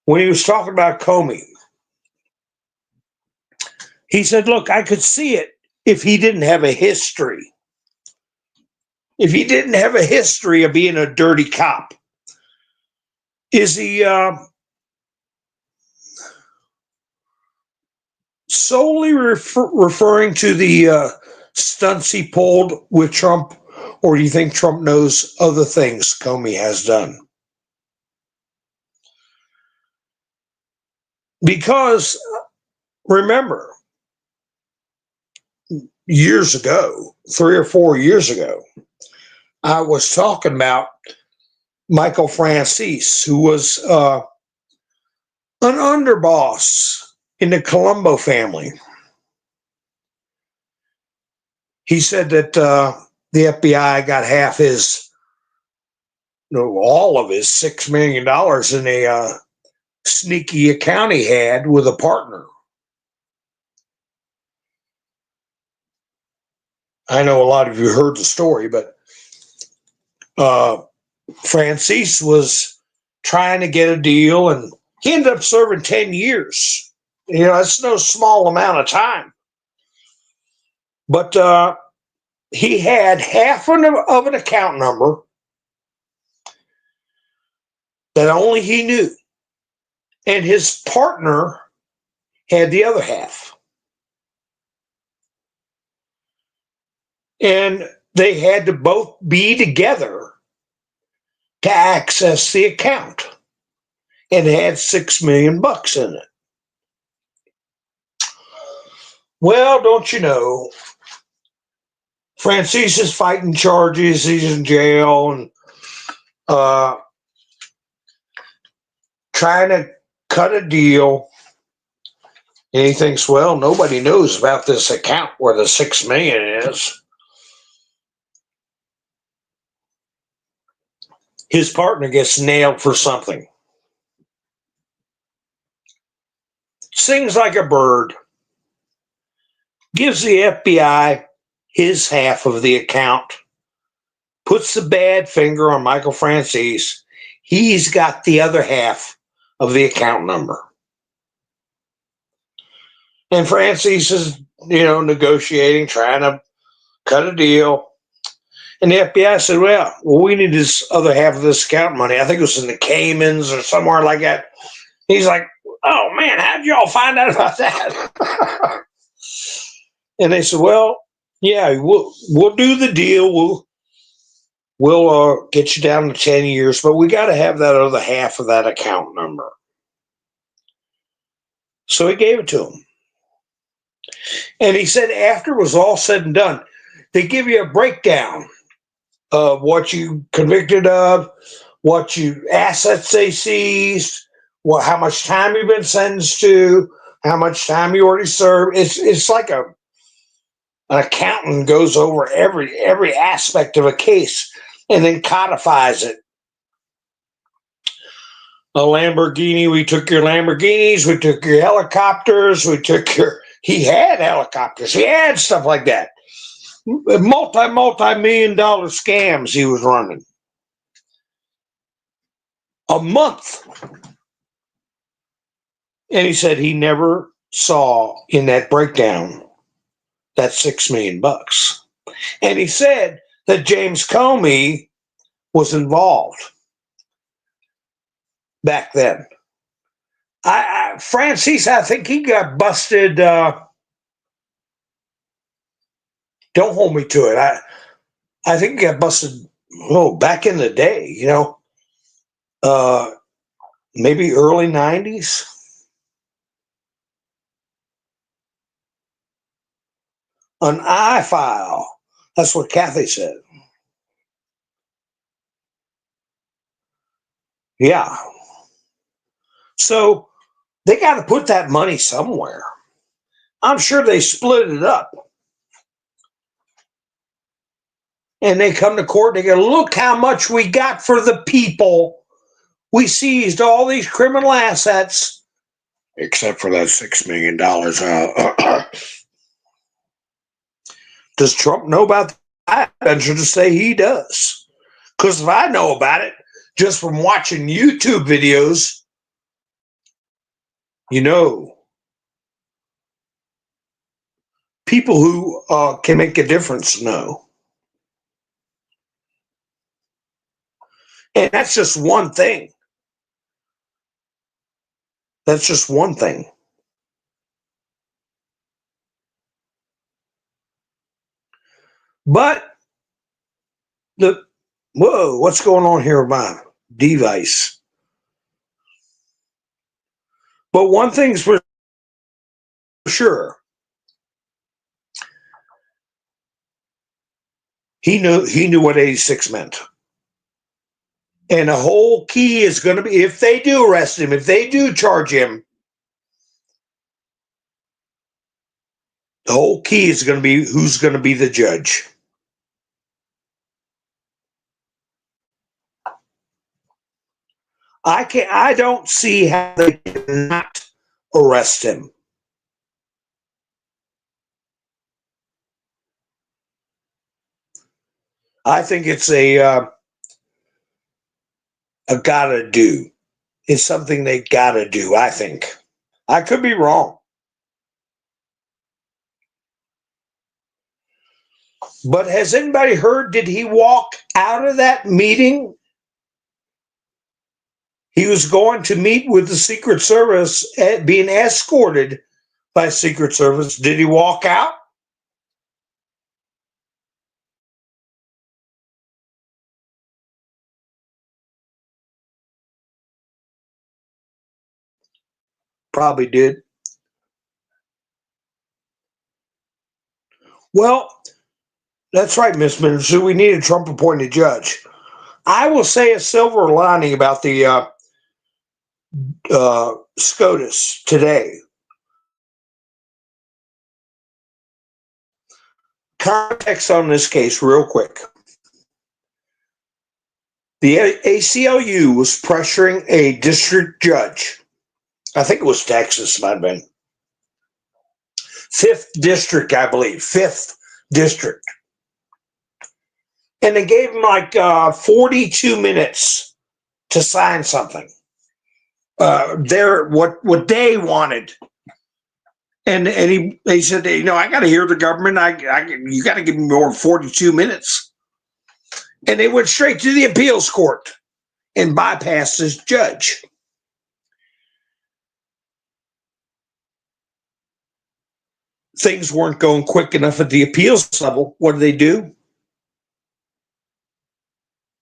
when he was talking about Comey, he said, look, I could see it if he didn't have a history. If he didn't have a history of being a dirty cop. Is he solely referring to the stunts he pulled with Trump, or do you think Trump knows other things Comey has done? Because remember, years ago, 3 or 4 years ago, I was talking about Michael Francis, who was an underboss in the Colombo family. He said that the FBI got half his, all of his $6 million in a sneaky account he had with a partner. I know a lot of you heard the story, but Francis was trying to get a deal, and he ended up serving 10 years. That's no small amount of time. But he had half of an account number that only he knew, and his partner had the other half. And they had to both be together to access the account. And it had $6 million in it. Well, don't you know, Francis is fighting charges. He's in jail and trying to cut a deal. And he thinks, well, nobody knows about this account where the $6 million is. His partner gets nailed for something. Sings like a bird. Gives the FBI his half of the account. Puts the bad finger on Michael Francis. He's got the other half of the account number. And Francis is, negotiating, trying to cut a deal. And the FBI said, well, we need this other half of this account money. I think it was in the Caymans or somewhere like that. He's like, oh, man, how'd y'all find out about that? And they said, well, yeah, we'll do the deal. We'll get you down to 10 years, but we got to have that other half of that account number. So he gave it to him. And he said after it was all said and done, they give you a breakdown of what you convicted of, what assets they seized, how much time you've been sentenced to, how much time you already served. It's like an accountant goes over every aspect of a case and then codifies it. a Lamborghini. We took your Lamborghinis. We took your helicopters. We took your. He had helicopters. He had stuff like that. Multi-million-dollar scams he was running. A month. And he said he never saw in that breakdown that $6 million. And he said that James Comey was involved back then. Francis, I think he got busted. Don't hold me to it. I think he got busted. Back in the day, maybe early 90s. An iFile. That's what Kathy said. Yeah. So they got to put that money somewhere. I'm sure they split it up. And they come to court, they go, look how much we got for the people. We seized all these criminal assets, except for that $6 million. Does Trump know about that? I venture to say he does. Because if I know about it, just from watching YouTube videos, people who can make a difference know. And that's just one thing. That's just one thing. But what's going on here with my device? But one thing's for sure. He knew what 86 meant. And the whole key is going to be, if they do arrest him, if they do charge him, the whole key is going to be who's going to be the judge. I don't see how they cannot arrest him. I think it's a gotta do. It's something they gotta do, I think. I could be wrong. But has anybody heard, did he walk out of that meeting? He was going to meet with the Secret Service, being escorted by Secret Service. Did he walk out? Probably did. Well, that's right, Miss Minister. We need a Trump-appointed judge. I will say a silver lining about the SCOTUS today. Context on this case, real quick. The ACLU was pressuring a district judge. I think it was Texas, might have been. 5th district, I believe. 5th district. And they gave him like 42 minutes to sign something. What they wanted. And he said, I got to hear the government. You got to give me more than 42 minutes. And they went straight to the appeals court and bypassed this judge. Things weren't going quick enough at the appeals level. What do?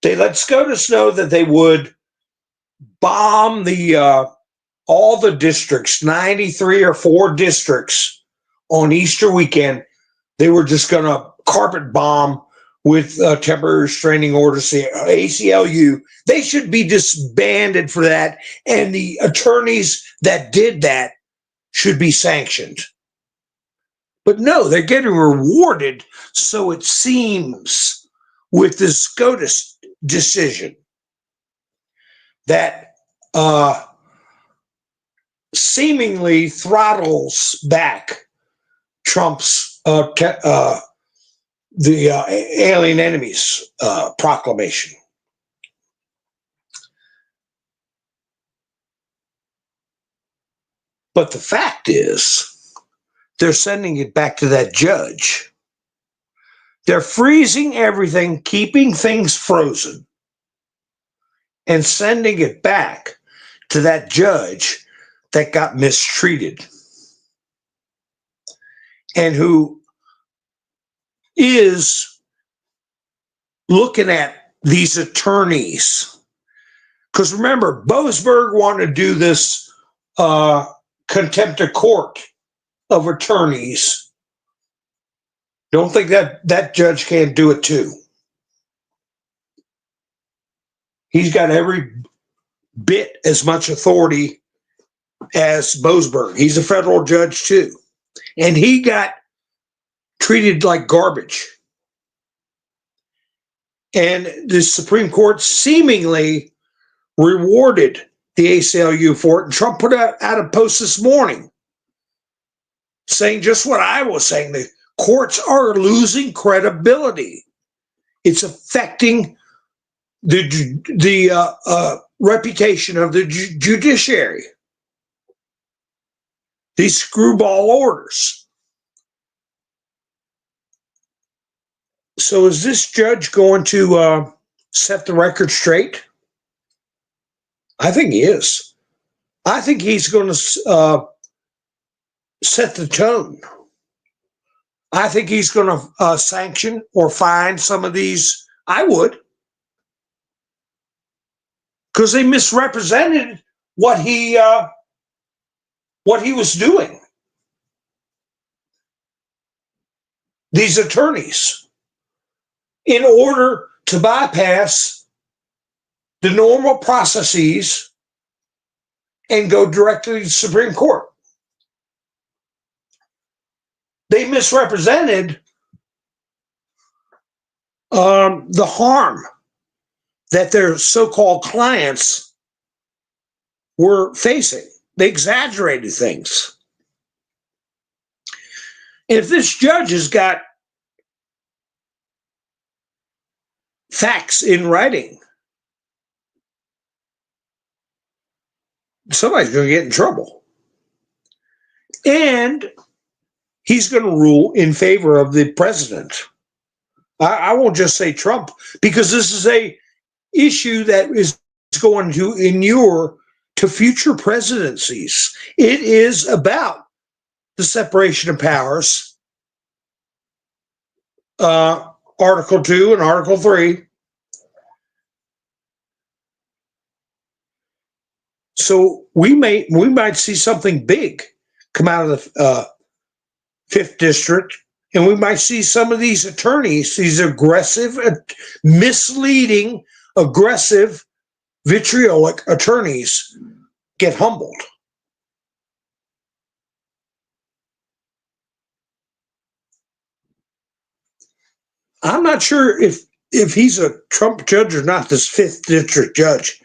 They let SCOTUS know that they would bomb all the districts, 93 or 4 districts on Easter weekend. They were just going to carpet bomb with temporary restraining orders. The ACLU, they should be disbanded for that. And the attorneys that did that should be sanctioned. But no, they're getting rewarded, so it seems, with this SCOTUS decision that uh, seemingly throttles back Trump's the alien enemies proclamation. But the fact is, they're sending it back to that judge. They're freezing everything, keeping things frozen, and sending it back to that judge that got mistreated and who is looking at these attorneys. Because remember, Boasberg wanted to do this contempt of court of attorneys. Don't think that judge can't do it too. He's got every bit as much authority as Boasberg. He's a federal judge too. And he got treated like garbage. And the Supreme Court seemingly rewarded the ACLU for it. And Trump put out a post this morning saying just what I was saying. The courts are losing credibility. It's affecting the reputation of the judiciary. These screwball orders. So is this judge going to set the record straight? I think he is. I think he's going to set the tone. I think he's going to sanction or fine some of these. I would. Because they misrepresented what he was doing. These attorneys, in order to bypass the normal processes and go directly to the Supreme Court. They misrepresented the harm that their so-called clients were facing. They exaggerated things. If this judge has got facts in writing, somebody's going to get in trouble. And he's going to rule in favor of the president. I won't just say Trump, because this is a issue that is going to inure to future presidencies. It is about the separation of powers, Article 2 and Article 3. So we might see something big come out of the 5th District, and we might see some of these attorneys, these aggressive, misleading, aggressive, vitriolic attorneys get humbled. I'm not sure if he's a Trump judge or not, this 5th District judge,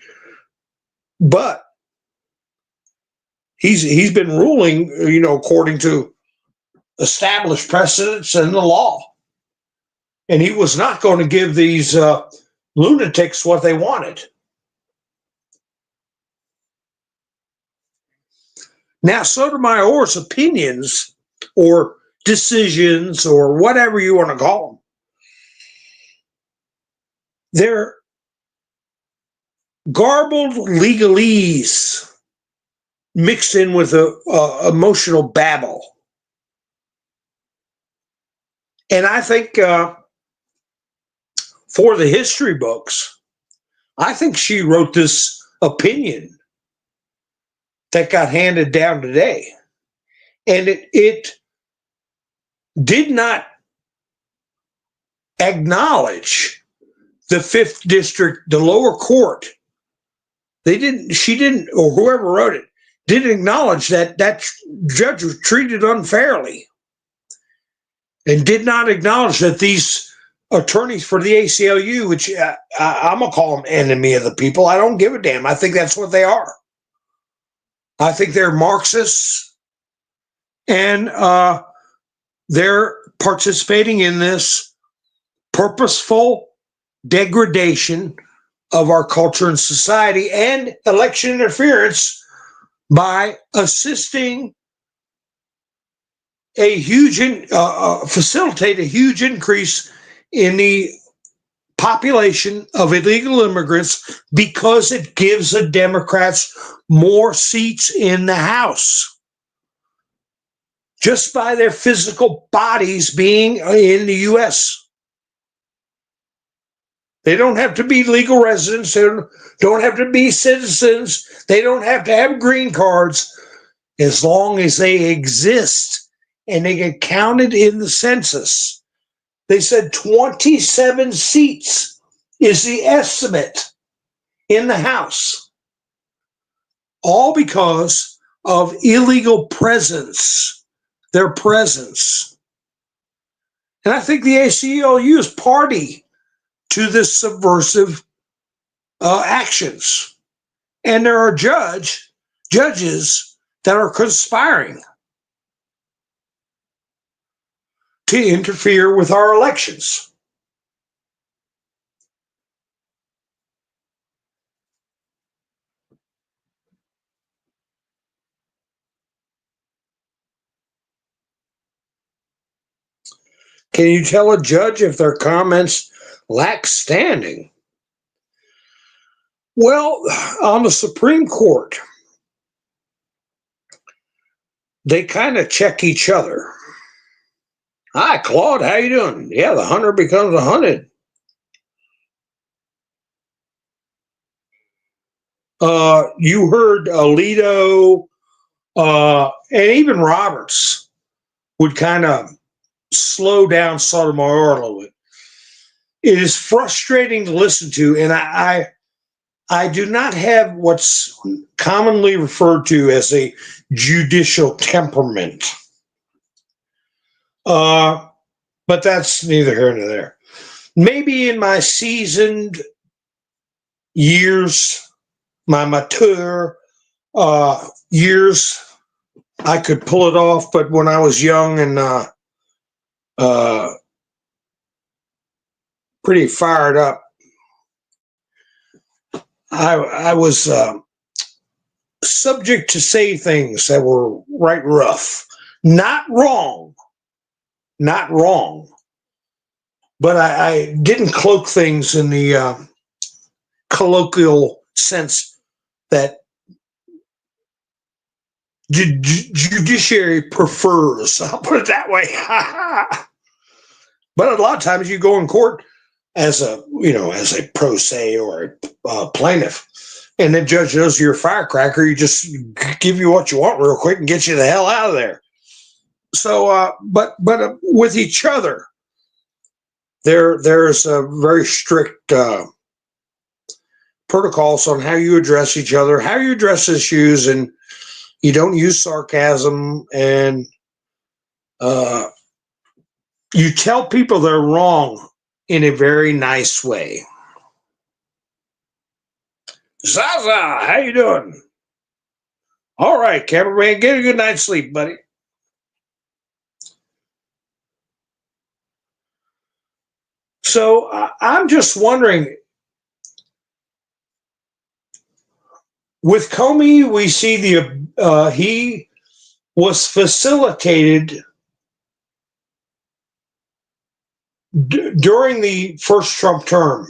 but he's been ruling, according to established precedents and the law. And he was not going to give these lunatics what they wanted. Now, Sotomayor's opinions or decisions or whatever you want to call them, they're garbled legalese mixed in with emotional babble. And I think for the history books, I think she wrote this opinion that got handed down today. And it did not acknowledge the 5th District, the lower court. She didn't, or whoever wrote it, didn't acknowledge that judge was treated unfairly, and did not acknowledge that these attorneys for the ACLU, which I'm going to call them enemy of the people. I don't give a damn. I think that's what they are. I think they're Marxists, and they're participating in this purposeful degradation of our culture and society and election interference by assisting a huge, facilitate a huge increase in the population of illegal immigrants because it gives the Democrats more seats in the House just by their physical bodies being in the U.S. They don't have to be legal residents. They don't have to be citizens. They don't have to have green cards as long as they exist and they get counted in the census. They said 27 seats is the estimate in the House, all because of illegal presence, their presence. And I think the ACLU is party to this subversive actions. And there are judges that are conspiring to interfere with our elections. Can you tell a judge if their comments lack standing? Well, on the Supreme Court, they kind of check each other. Hi, Claude, how you doing? Yeah, the hunter becomes a hunted. You heard Alito and even Roberts would kind of slow down Sotomayor a little bit. It is frustrating to listen to, and I do not have what's commonly referred to as a judicial temperament. But that's neither here nor there. Maybe in my seasoned years, my mature years, I could pull it off. But when I was young and pretty fired up, I was subject to say things that were right rough. Not wrong, but I didn't cloak things in the colloquial sense that judiciary prefers. I'll put it that way. But a lot of times you go in court as a pro se or a plaintiff, and the judge knows you're a firecracker. You just give you what you want real quick and get you the hell out of there. So, but with each other, there's a very strict protocols on how you address each other, how you address issues, and you don't use sarcasm, and you tell people they're wrong in a very nice way. Zaza, how you doing? All right, cameraman, get a good night's sleep, buddy. So I'm just wondering, with Comey, we see he was facilitated during the first Trump term.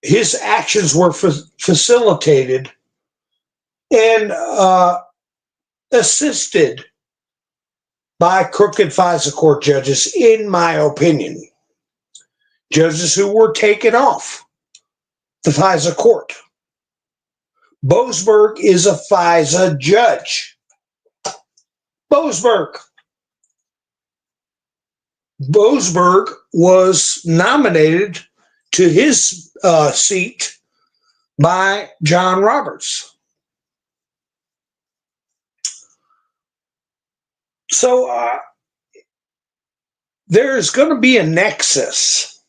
His actions were facilitated and assisted by crooked FISA court judges, in my opinion. Judges who were taken off the FISA court. Boasberg is a FISA judge. Boasberg was nominated to his seat by John Roberts. So there's going to be a nexus,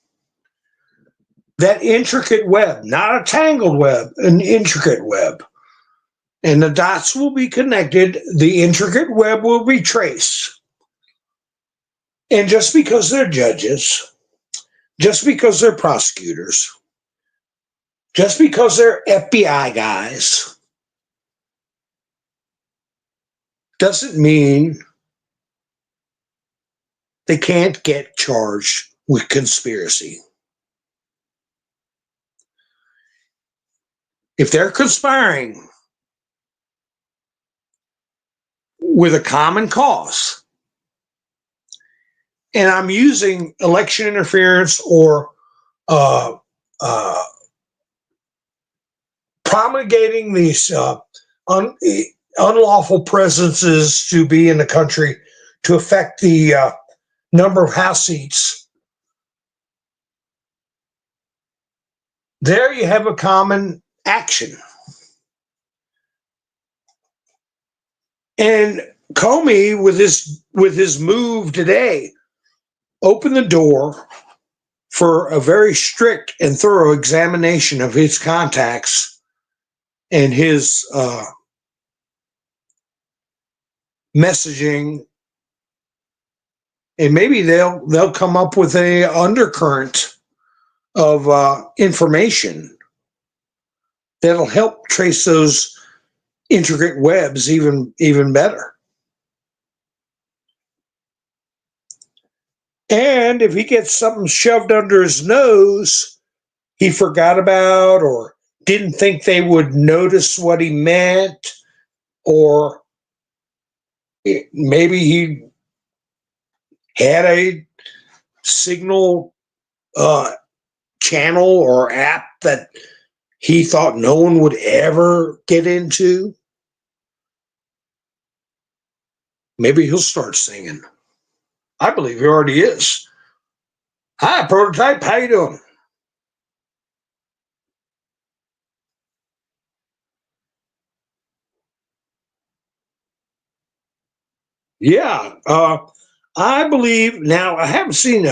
that intricate web, not a tangled web, an intricate web. And the dots will be connected, the intricate web will be traced. And just because they're judges, just because they're prosecutors, just because they're FBI guys, doesn't mean they can't get charged with conspiracy. If they're conspiring with a common cause, and I'm using election interference or promulgating these unlawful presences to be in the country to affect the number of House seats, there you have a common action. And Comey, with his move today, opened the door for a very strict and thorough examination of his contacts and his messaging, and maybe they'll come up with a undercurrent of information that'll help trace those intricate webs even better. And if he gets something shoved under his nose he forgot about, or didn't think they would notice what he meant, or maybe he had a signal channel or app that he thought no one would ever get into, maybe he'll start singing. I believe he already is. Hi, Prototype. How you doing? Yeah, I believe now. I haven't seen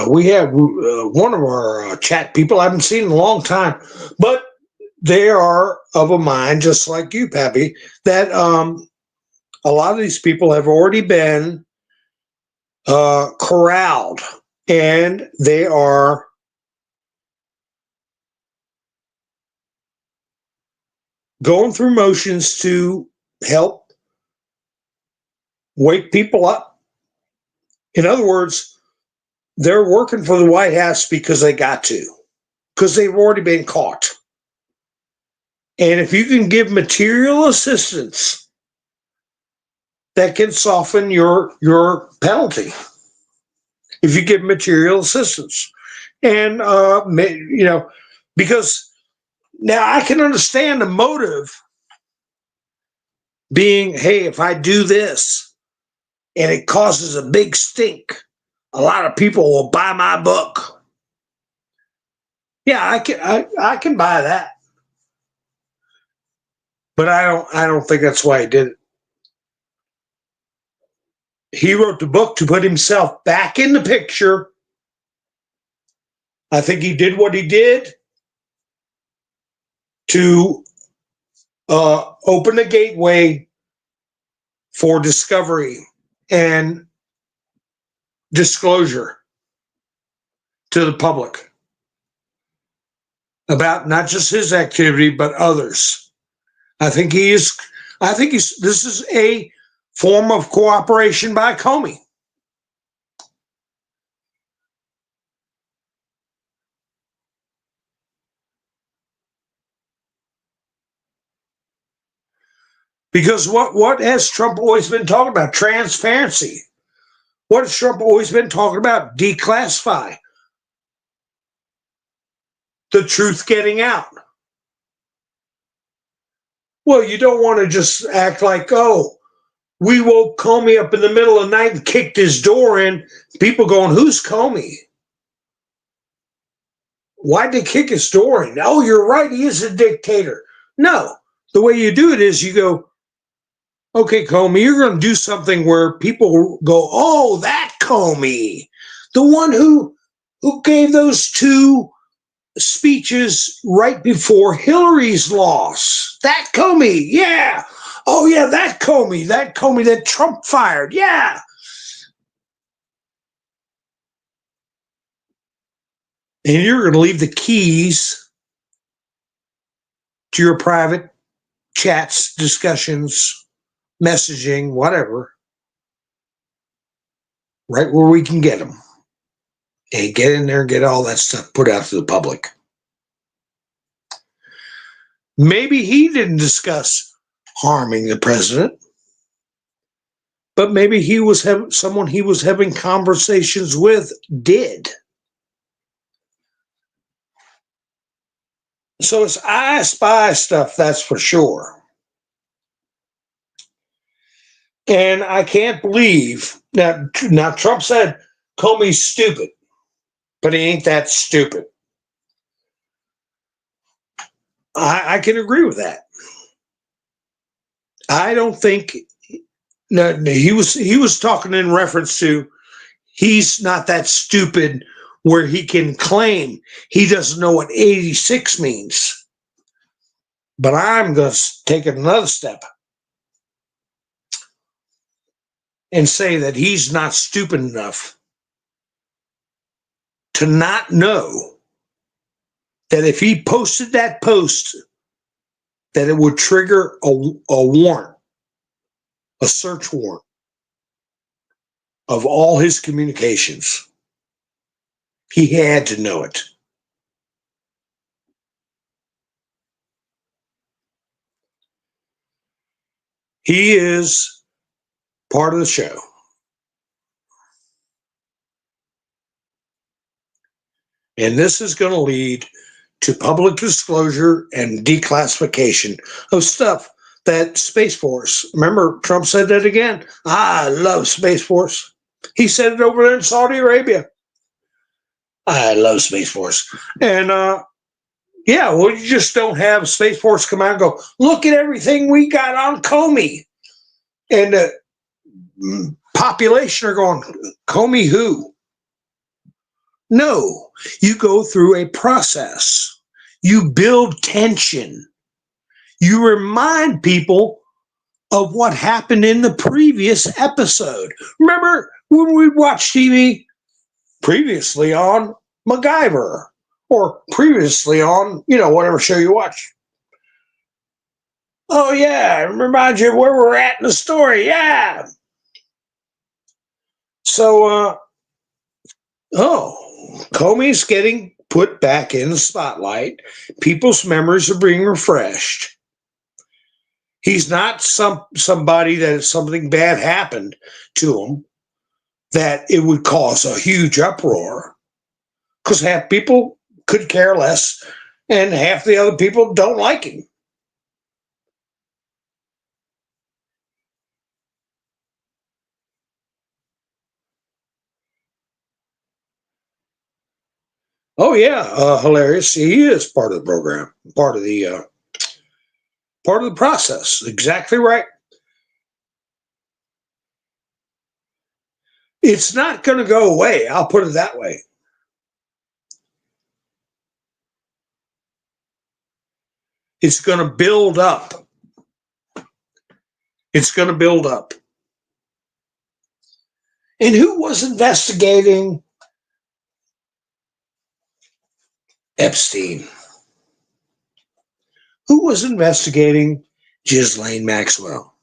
we have one of our chat people I haven't seen in a long time, but they are of a mind, just like you, Pappy, that a lot of these people have already been corralled, and they are going through motions to help wake people up. In other words, they're working for the White House because they got to, because they've already been caught. And if you can give material assistance, that can soften your penalty. If you give material assistance, and because now I can understand the motive being, hey, if I do this and it causes a big stink, a lot of people will buy my book. Yeah, I can buy that. But I don't think that's why he did it. He wrote the book to put himself back in the picture. I think he did what he did to open the gateway for discovery and disclosure to the public about not just his activity but others. This is a form of cooperation by Comey. Because what has Trump always been talking about? Transparency. What has Trump always been talking about? Declassify. The truth getting out. Well, you don't want to just act like, oh, we woke Comey up in the middle of the night and kicked his door in. People going, who's Comey? Why'd they kick his door in? Oh, you're right. He is a dictator. No, the way you do it is you go, Okay, Comey, you're going to do something where people go, oh, that Comey, the one who gave those two speeches right before Hillary's loss. That Comey, yeah. Oh, yeah, that Comey that Trump fired, yeah. And you're going to leave the keys to your private chats, discussions, messaging, whatever, right where we can get them. And get in there and get all that stuff put out to the public. Maybe he didn't discuss harming the president, but maybe he was someone he was having conversations with did. So it's I Spy stuff, that's for sure. And I can't believe now Trump said Comey's stupid, but he ain't that stupid. I can agree with that. I don't think he was talking in reference to he's not that stupid where he can claim he doesn't know what 86 means. But I'm going to take it another step and say that he's not stupid enough to not know that if he posted that post, that it would trigger a warrant, a search warrant of all his communications. He had to know it. He is part of the show. And this is going to lead to public disclosure and declassification of stuff that Space Force. Remember, Trump said that again. I love Space Force. He said it over there in Saudi Arabia. I love Space Force. And yeah, well, you just don't have Space Force come out and go, look at everything we got on Comey. And the population are going, Comey who? No, you go through a process. You build tension. You remind people of what happened in the previous episode. Remember when we watched TV previously on MacGyver or previously on, whatever show you watch. Oh, yeah, it reminds you of where we're at in the story. Yeah. So, Comey's getting put back in the spotlight. People's memories are being refreshed. He's not somebody that something bad happened to him that it would cause a huge uproar, because half people could care less and half the other people don't like him. Oh yeah, hilarious. He is part of the program, part of the process. Exactly right. It's not going to go away. I'll put it that way. It's going to build up. It's going to build up. And who was investigating Epstein? Who was investigating Ghislaine Maxwell?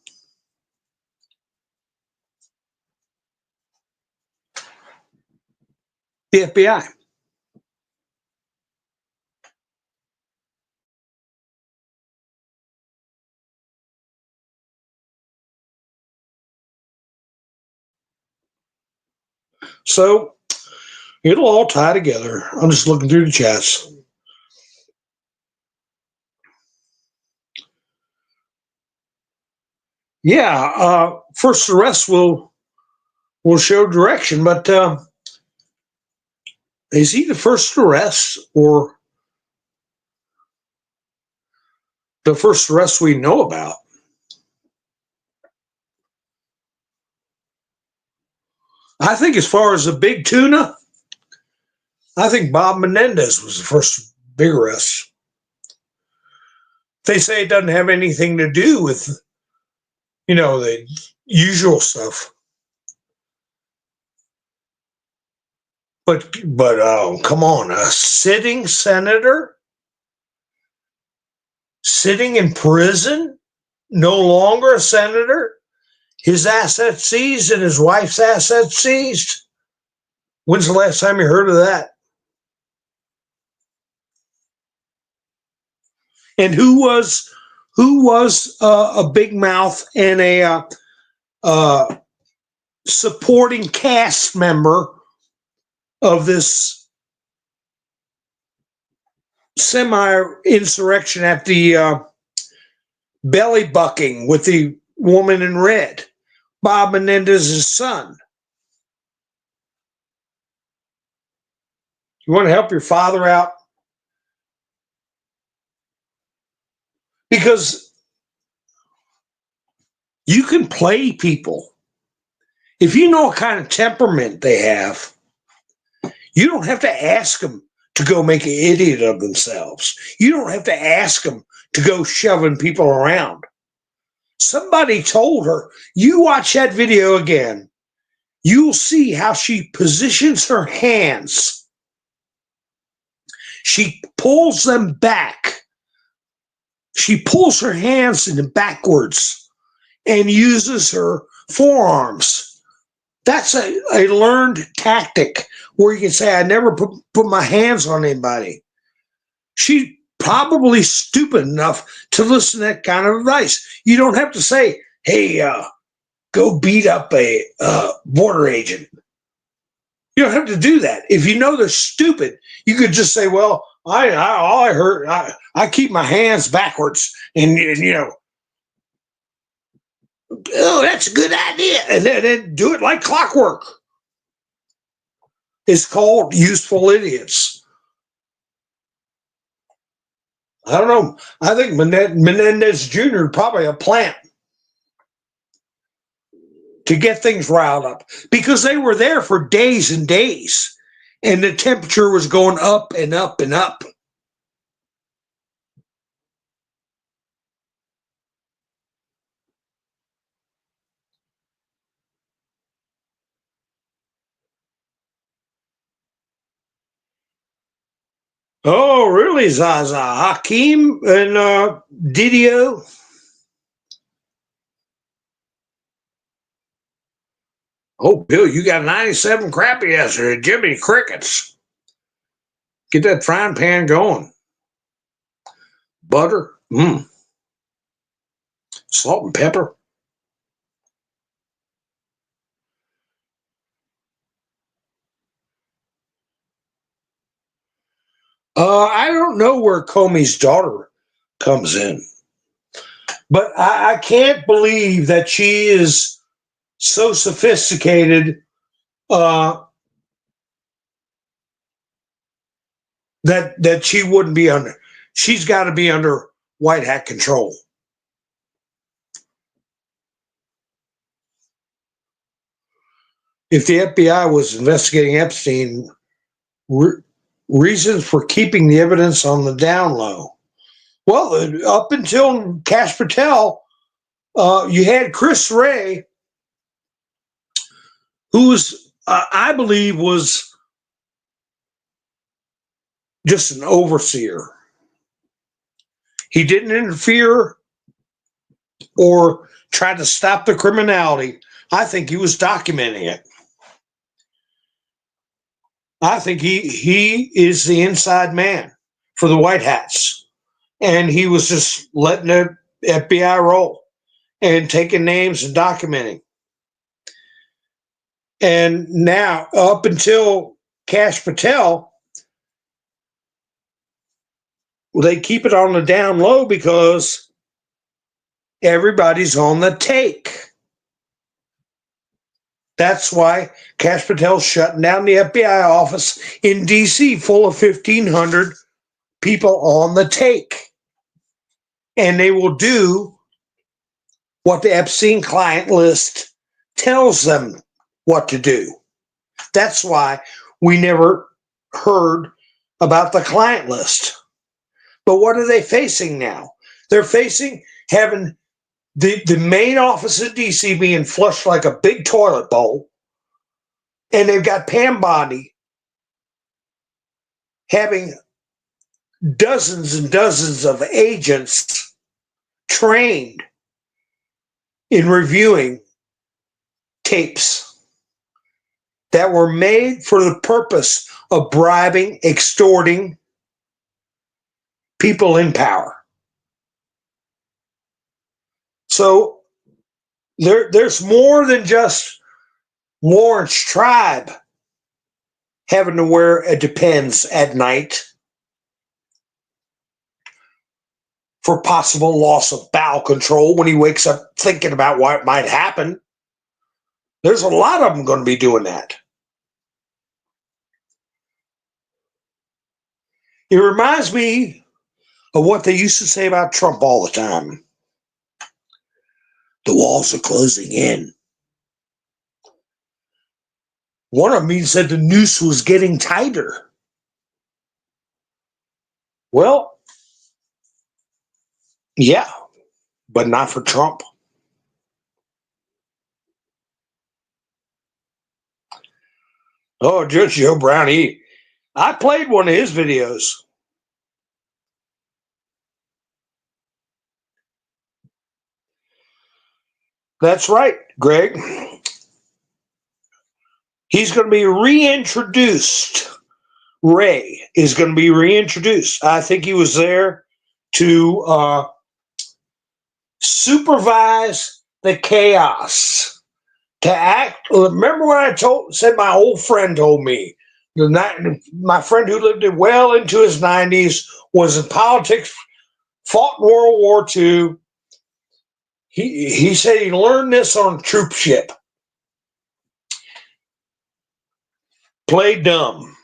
The FBI. So it'll all tie together. I'm just looking through the chats. Yeah, first arrest will show direction, but is he the first arrest or the first arrest we know about? I think as far as the big tuna, I think Bob Menendez was the first big arrest. They say it doesn't have anything to do with, the usual stuff. But come on, a sitting senator sitting in prison, no longer a senator, his assets seized and his wife's assets seized. When's the last time you heard of that? And who was a big mouth and a supporting cast member of this semi-insurrection at the belly bucking with the woman in red, Bob Menendez's son. You want to help your father out? Because you can play people. If you know what kind of temperament they have, you don't have to ask them to go make an idiot of themselves. You don't have to ask them to go shoving people around. Somebody told her, you watch that video again, you'll see how she positions her hands. She pulls them back. She pulls her hands in backwards and uses her forearms. That's a learned tactic where you can say, I never put my hands on anybody. She's probably stupid enough to listen to that kind of advice. You don't have to say, hey, go beat up a border agent. You don't have to do that. If you know they're stupid, you could just say, well, all I heard, I keep my hands backwards and oh, that's a good idea. And then do it like clockwork. It's called useful idiots. I don't know. I think Menendez Jr. probably a plant to get things riled up because they were there for days and days and the temperature was going up and up and up. Oh, really, Zaza? Hakeem and Didio? Oh, Bill, you got 97 crappy yesterday. Jimmy Crickets. Get that frying pan going. Butter. Salt and pepper. I don't know where Comey's daughter comes in, but I can't believe that she is so sophisticated that she wouldn't be under. She's got to be under white hat control. If the FBI was investigating Epstein, reasons for keeping the evidence on the down low. Well, up until Kash Patel, you had Chris Wray, who's I believe was just an overseer. He didn't interfere or try to stop the criminality. I think he was documenting it. I think he is the inside man for the White Hats. And he was just letting the FBI roll and taking names and documenting. And now, up until Kash Patel, they keep it on the down low because everybody's on the take. That's why Kash Patel's shutting down the FBI office in D.C. full of 1,500 people on the take. And they will do what the Epstein client list tells them what to do. That's why we never heard about the client list. But what are they facing now? They're facing having the main office in DC being flushed like a big toilet bowl. And they've got Pam Bondi having dozens and dozens of agents trained in reviewing tapes that were made for the purpose of bribing, extorting people in power. So there's more than just Warrant's tribe having to wear a Depends at night for possible loss of bowel control when he wakes up thinking about what might happen. There's a lot of them going to be doing that. It reminds me of what they used to say about Trump all the time. The walls are closing in. One of them even said the noose was getting tighter. Well, yeah, but not for Trump. Oh, Judge Joe Brown, I played one of his videos. That's right, Greg. He's going to be reintroduced. Ray is going to be reintroduced. I think he was there to supervise the chaos, to act. Remember what I said my old friend told me? My friend who lived well into his 90s, was in politics, fought in World War II. He said he learned this on a troop ship. Play dumb.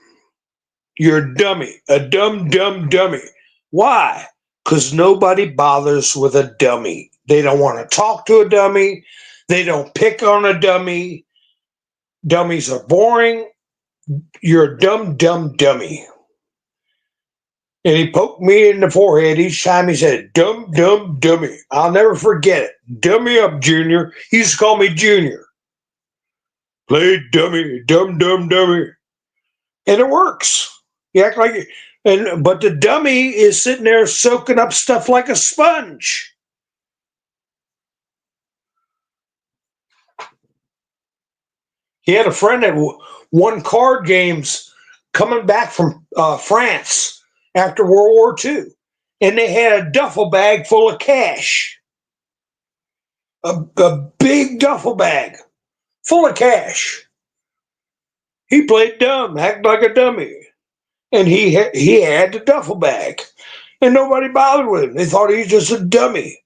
You're a dummy, a dumb dummy. Why? Because nobody bothers with a dummy. They don't want to talk to a dummy. They don't pick on a dummy. Dummies are boring. You're a dumb dummy. And he poked me in the forehead each time he said, dumb dummy. I'll never forget it. Dummy up, Junior. He used to call me Junior. Play dummy, dumb dummy. And it works. You act like it. But the dummy is sitting there soaking up stuff like a sponge. He had a friend that won card games coming back from France after World War II. And they had a duffel bag full of cash. A big duffel bag full of cash. He played dumb, acted like a dummy. And he had the duffel bag. And nobody bothered with him. They thought he was just a dummy.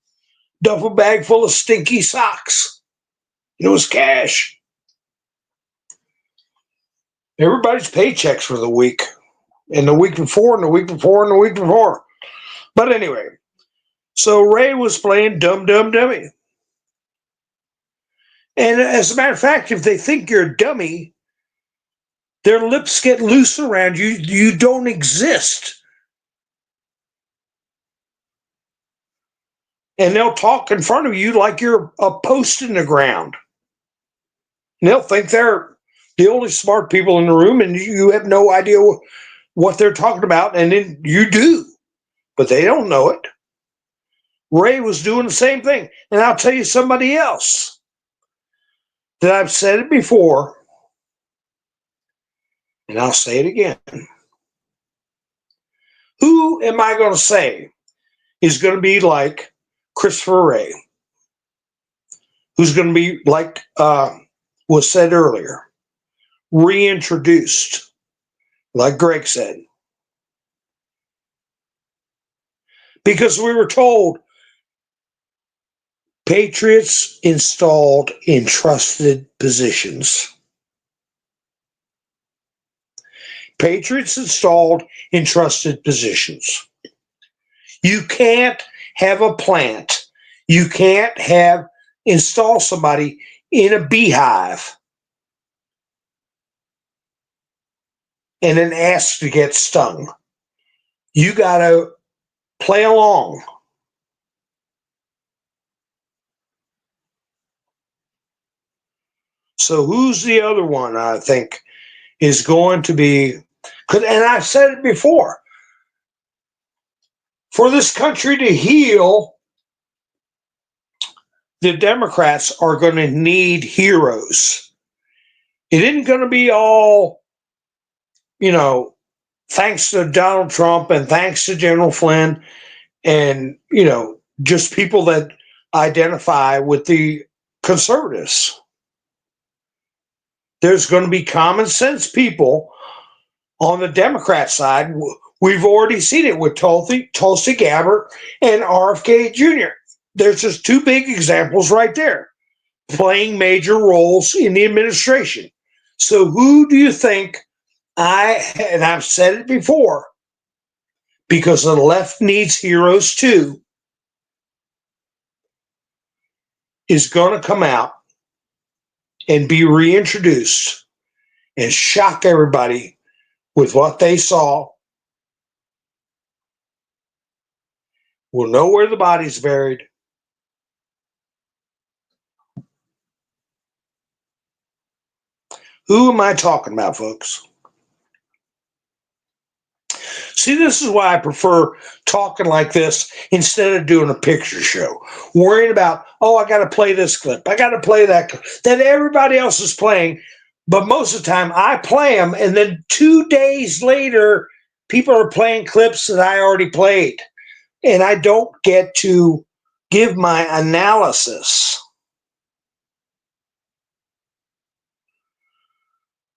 Duffel bag full of stinky socks. It was cash. Everybody's paychecks for the week. And the week before, and the week before, and the week before. But anyway, so Ray was playing dumb dummy. And as a matter of fact, if they think you're a dummy, their lips get loose around you. You don't exist. And they'll talk in front of you like you're a post in the ground. And they'll think they're the only smart people in the room, and you have no idea what they're talking about, and then you do. But they don't know it. Ray was doing the same thing. And I'll tell you somebody else that I've said it before, and I'll say it again. Who am I going to say is going to be like Christopher Ray? Who's going to be like was said earlier, reintroduced, like Greg said. Because we were told patriots installed in trusted positions. Patriots installed in trusted positions. You can't have a plant. You can't install somebody in a beehive and then ask to get stung. You got to play along. So who's the other one I think is going to be, and I've said it before, for this country to heal, the Democrats are going to need heroes. It isn't going to be all, thanks to Donald Trump and thanks to General Flynn and, just people that identify with the conservatives. There's going to be common sense people on the Democrat side. We've already seen it with Tulsi Gabbard and RFK Jr. There's just two big examples right there, playing major roles in the administration. So who do you think and I've said it before, because the left needs heroes too, is going to come out and be reintroduced and shock everybody with what they saw? We'll know where the body's buried. Who am I talking about, folks? See, this is why I prefer talking like this instead of doing a picture show. Worrying about, I got to play this clip. I got to play that clip that everybody else is playing. But most of the time I play them, and then 2 days later, people are playing clips that I already played. And I don't get to give my analysis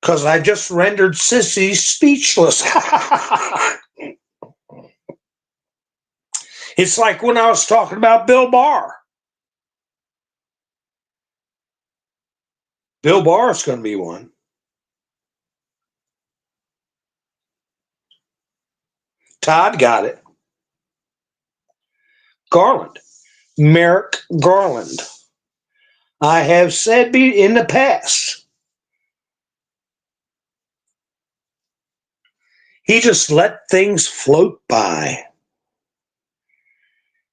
because I just rendered sissies speechless. It's like when I was talking about Bill Barr. Bill Barr is going to be one. Todd got it. Garland. Merrick Garland. I have said in the past, he just let things float by.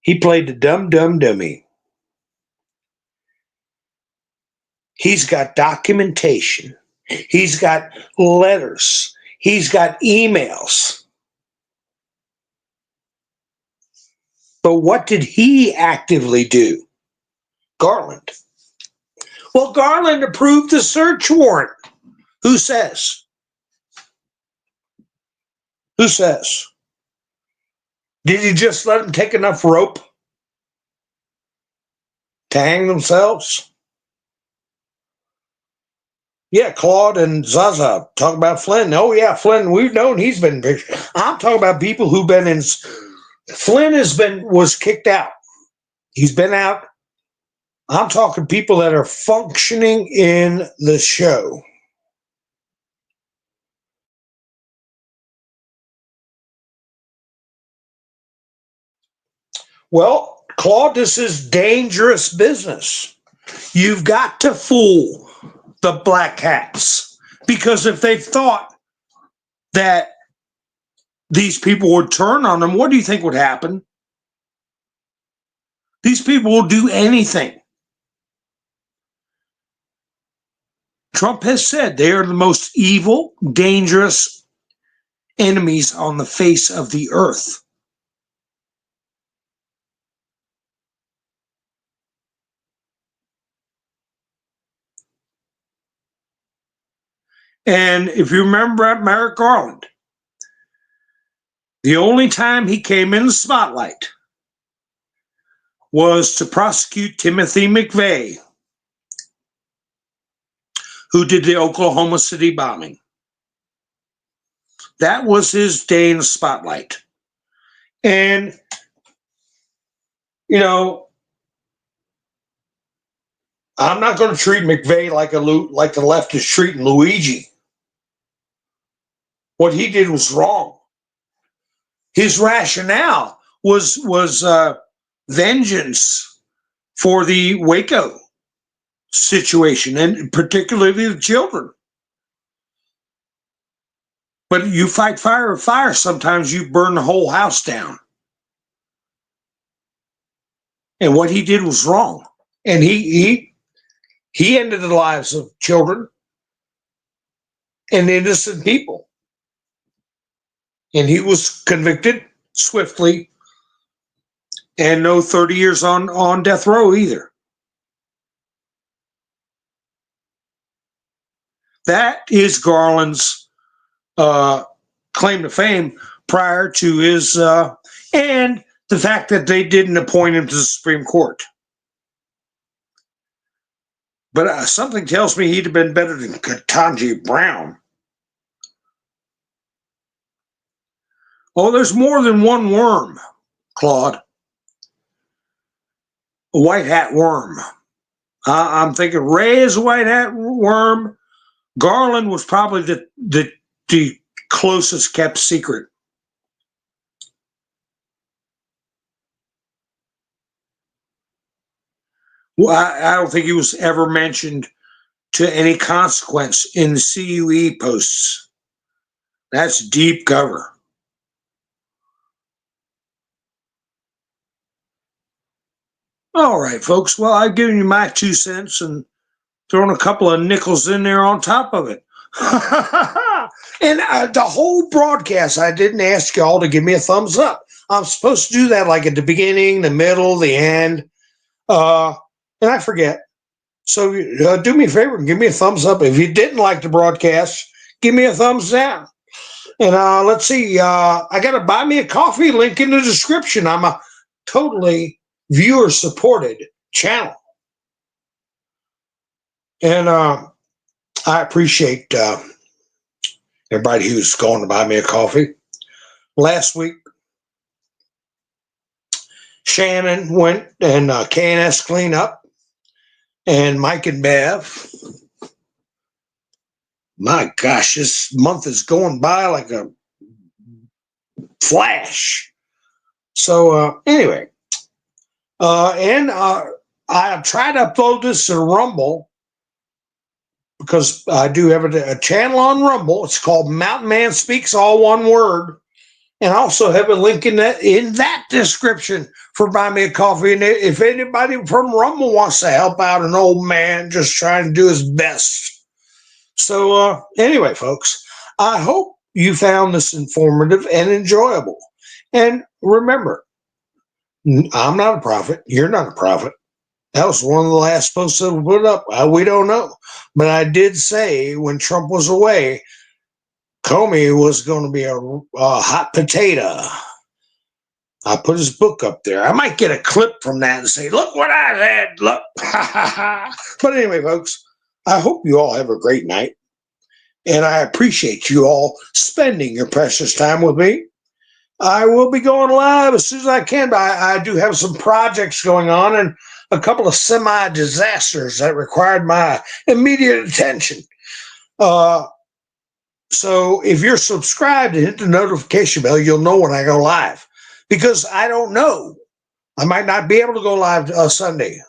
He played the dumb dummy. He's got documentation. He's got letters. He's got emails. But what did he actively do? Garland. Well, Garland approved the search warrant. Who says? Who says? Did he just let them take enough rope to hang themselves? Yeah, Claude and Zaza talk about Flynn. Oh, yeah, Flynn, we've known he's been pictured. I'm talking about people who've been in. Flynn was kicked out. He's been out. I'm talking people that are functioning in the show. Well, Claude, this is dangerous business. You've got to fool the black hats, because if they've thought that these people would turn on them, what do you think would happen? These people will do anything. Trump has said they are the most evil, dangerous enemies on the face of the earth. And if you remember Merrick Garland, the only time he came in the spotlight was to prosecute Timothy McVeigh, who did the Oklahoma City bombing. That was his day in the spotlight. And, I'm not going to treat McVeigh like the left is treating Luigi. What he did was wrong. His rationale was vengeance for the Waco situation, and particularly the children. But you fight fire with fire, sometimes you burn the whole house down. And what he did was wrong. And he ended the lives of children and innocent people. And he was convicted swiftly, and no 30 years on death row either. That is Garland's claim to fame prior to his, and the fact that they didn't appoint him to the Supreme Court. But something tells me he'd have been better than Ketanji Brown. Oh, there's more than one worm, Claude. A white hat worm. I'm thinking Ray is a white hat worm. Garland was probably the closest kept secret. Well, I don't think he was ever mentioned to any consequence in the CUE posts. That's deep cover. All right, folks. Well, I've given you my 2 cents and thrown a couple of nickels in there on top of it. And the whole broadcast, I didn't ask y'all to give me a thumbs up. I'm supposed to do that like at the beginning, the middle, the end. And I forget. So do me a favor and give me a thumbs up. If you didn't like the broadcast, give me a thumbs down. And let's see. I got to buy me a coffee, link in the description. I'm a totally viewer-supported channel. And I appreciate everybody who's going to buy me a coffee. Last week, Shannon went and K&S cleanup, and Mike and Bev. My gosh, this month is going by like a flash. So anyway, and I tried to upload this to Rumble because I do have a channel on Rumble. It's called Mountain Man Speaks, all one word. And I also have a link in that description for buy me a coffee. And if anybody from Rumble wants to help out an old man just trying to do his best. So anyway, folks, I hope you found this informative and enjoyable. And remember, I'm not a prophet. You're not a prophet. That was one of the last posts that we put up. We don't know. But I did say when Trump was away, Comey was going to be a hot potato. I put his book up there. I might get a clip from that and say, look what I said. Look. But anyway, folks, I hope you all have a great night. And I appreciate you all spending your precious time with me. I will be going live as soon as I can. But I do have some projects going on and a couple of semi-disasters that required my immediate attention. So if you're subscribed and hit the notification bell, you'll know when I go live. Because I don't know. I might not be able to go live Sunday.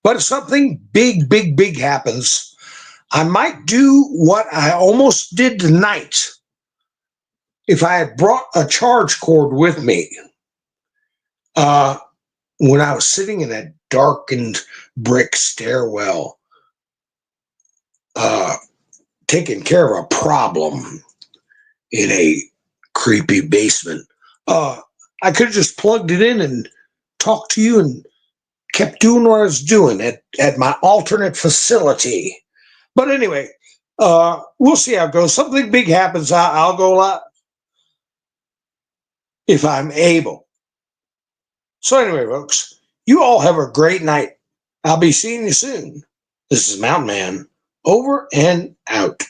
But if something big happens, I might do what I almost did tonight if I had brought a charge cord with me. When I was sitting in that darkened brick stairwell, taking care of a problem in a creepy basement, I could have just plugged it in and talked to you and kept doing what I was doing at my alternate facility. But anyway, we'll see how it goes. Something big happens, I'll go live if I'm able. So anyway, folks, you all have a great night. I'll be seeing you soon. This is Mountain Man, over and out.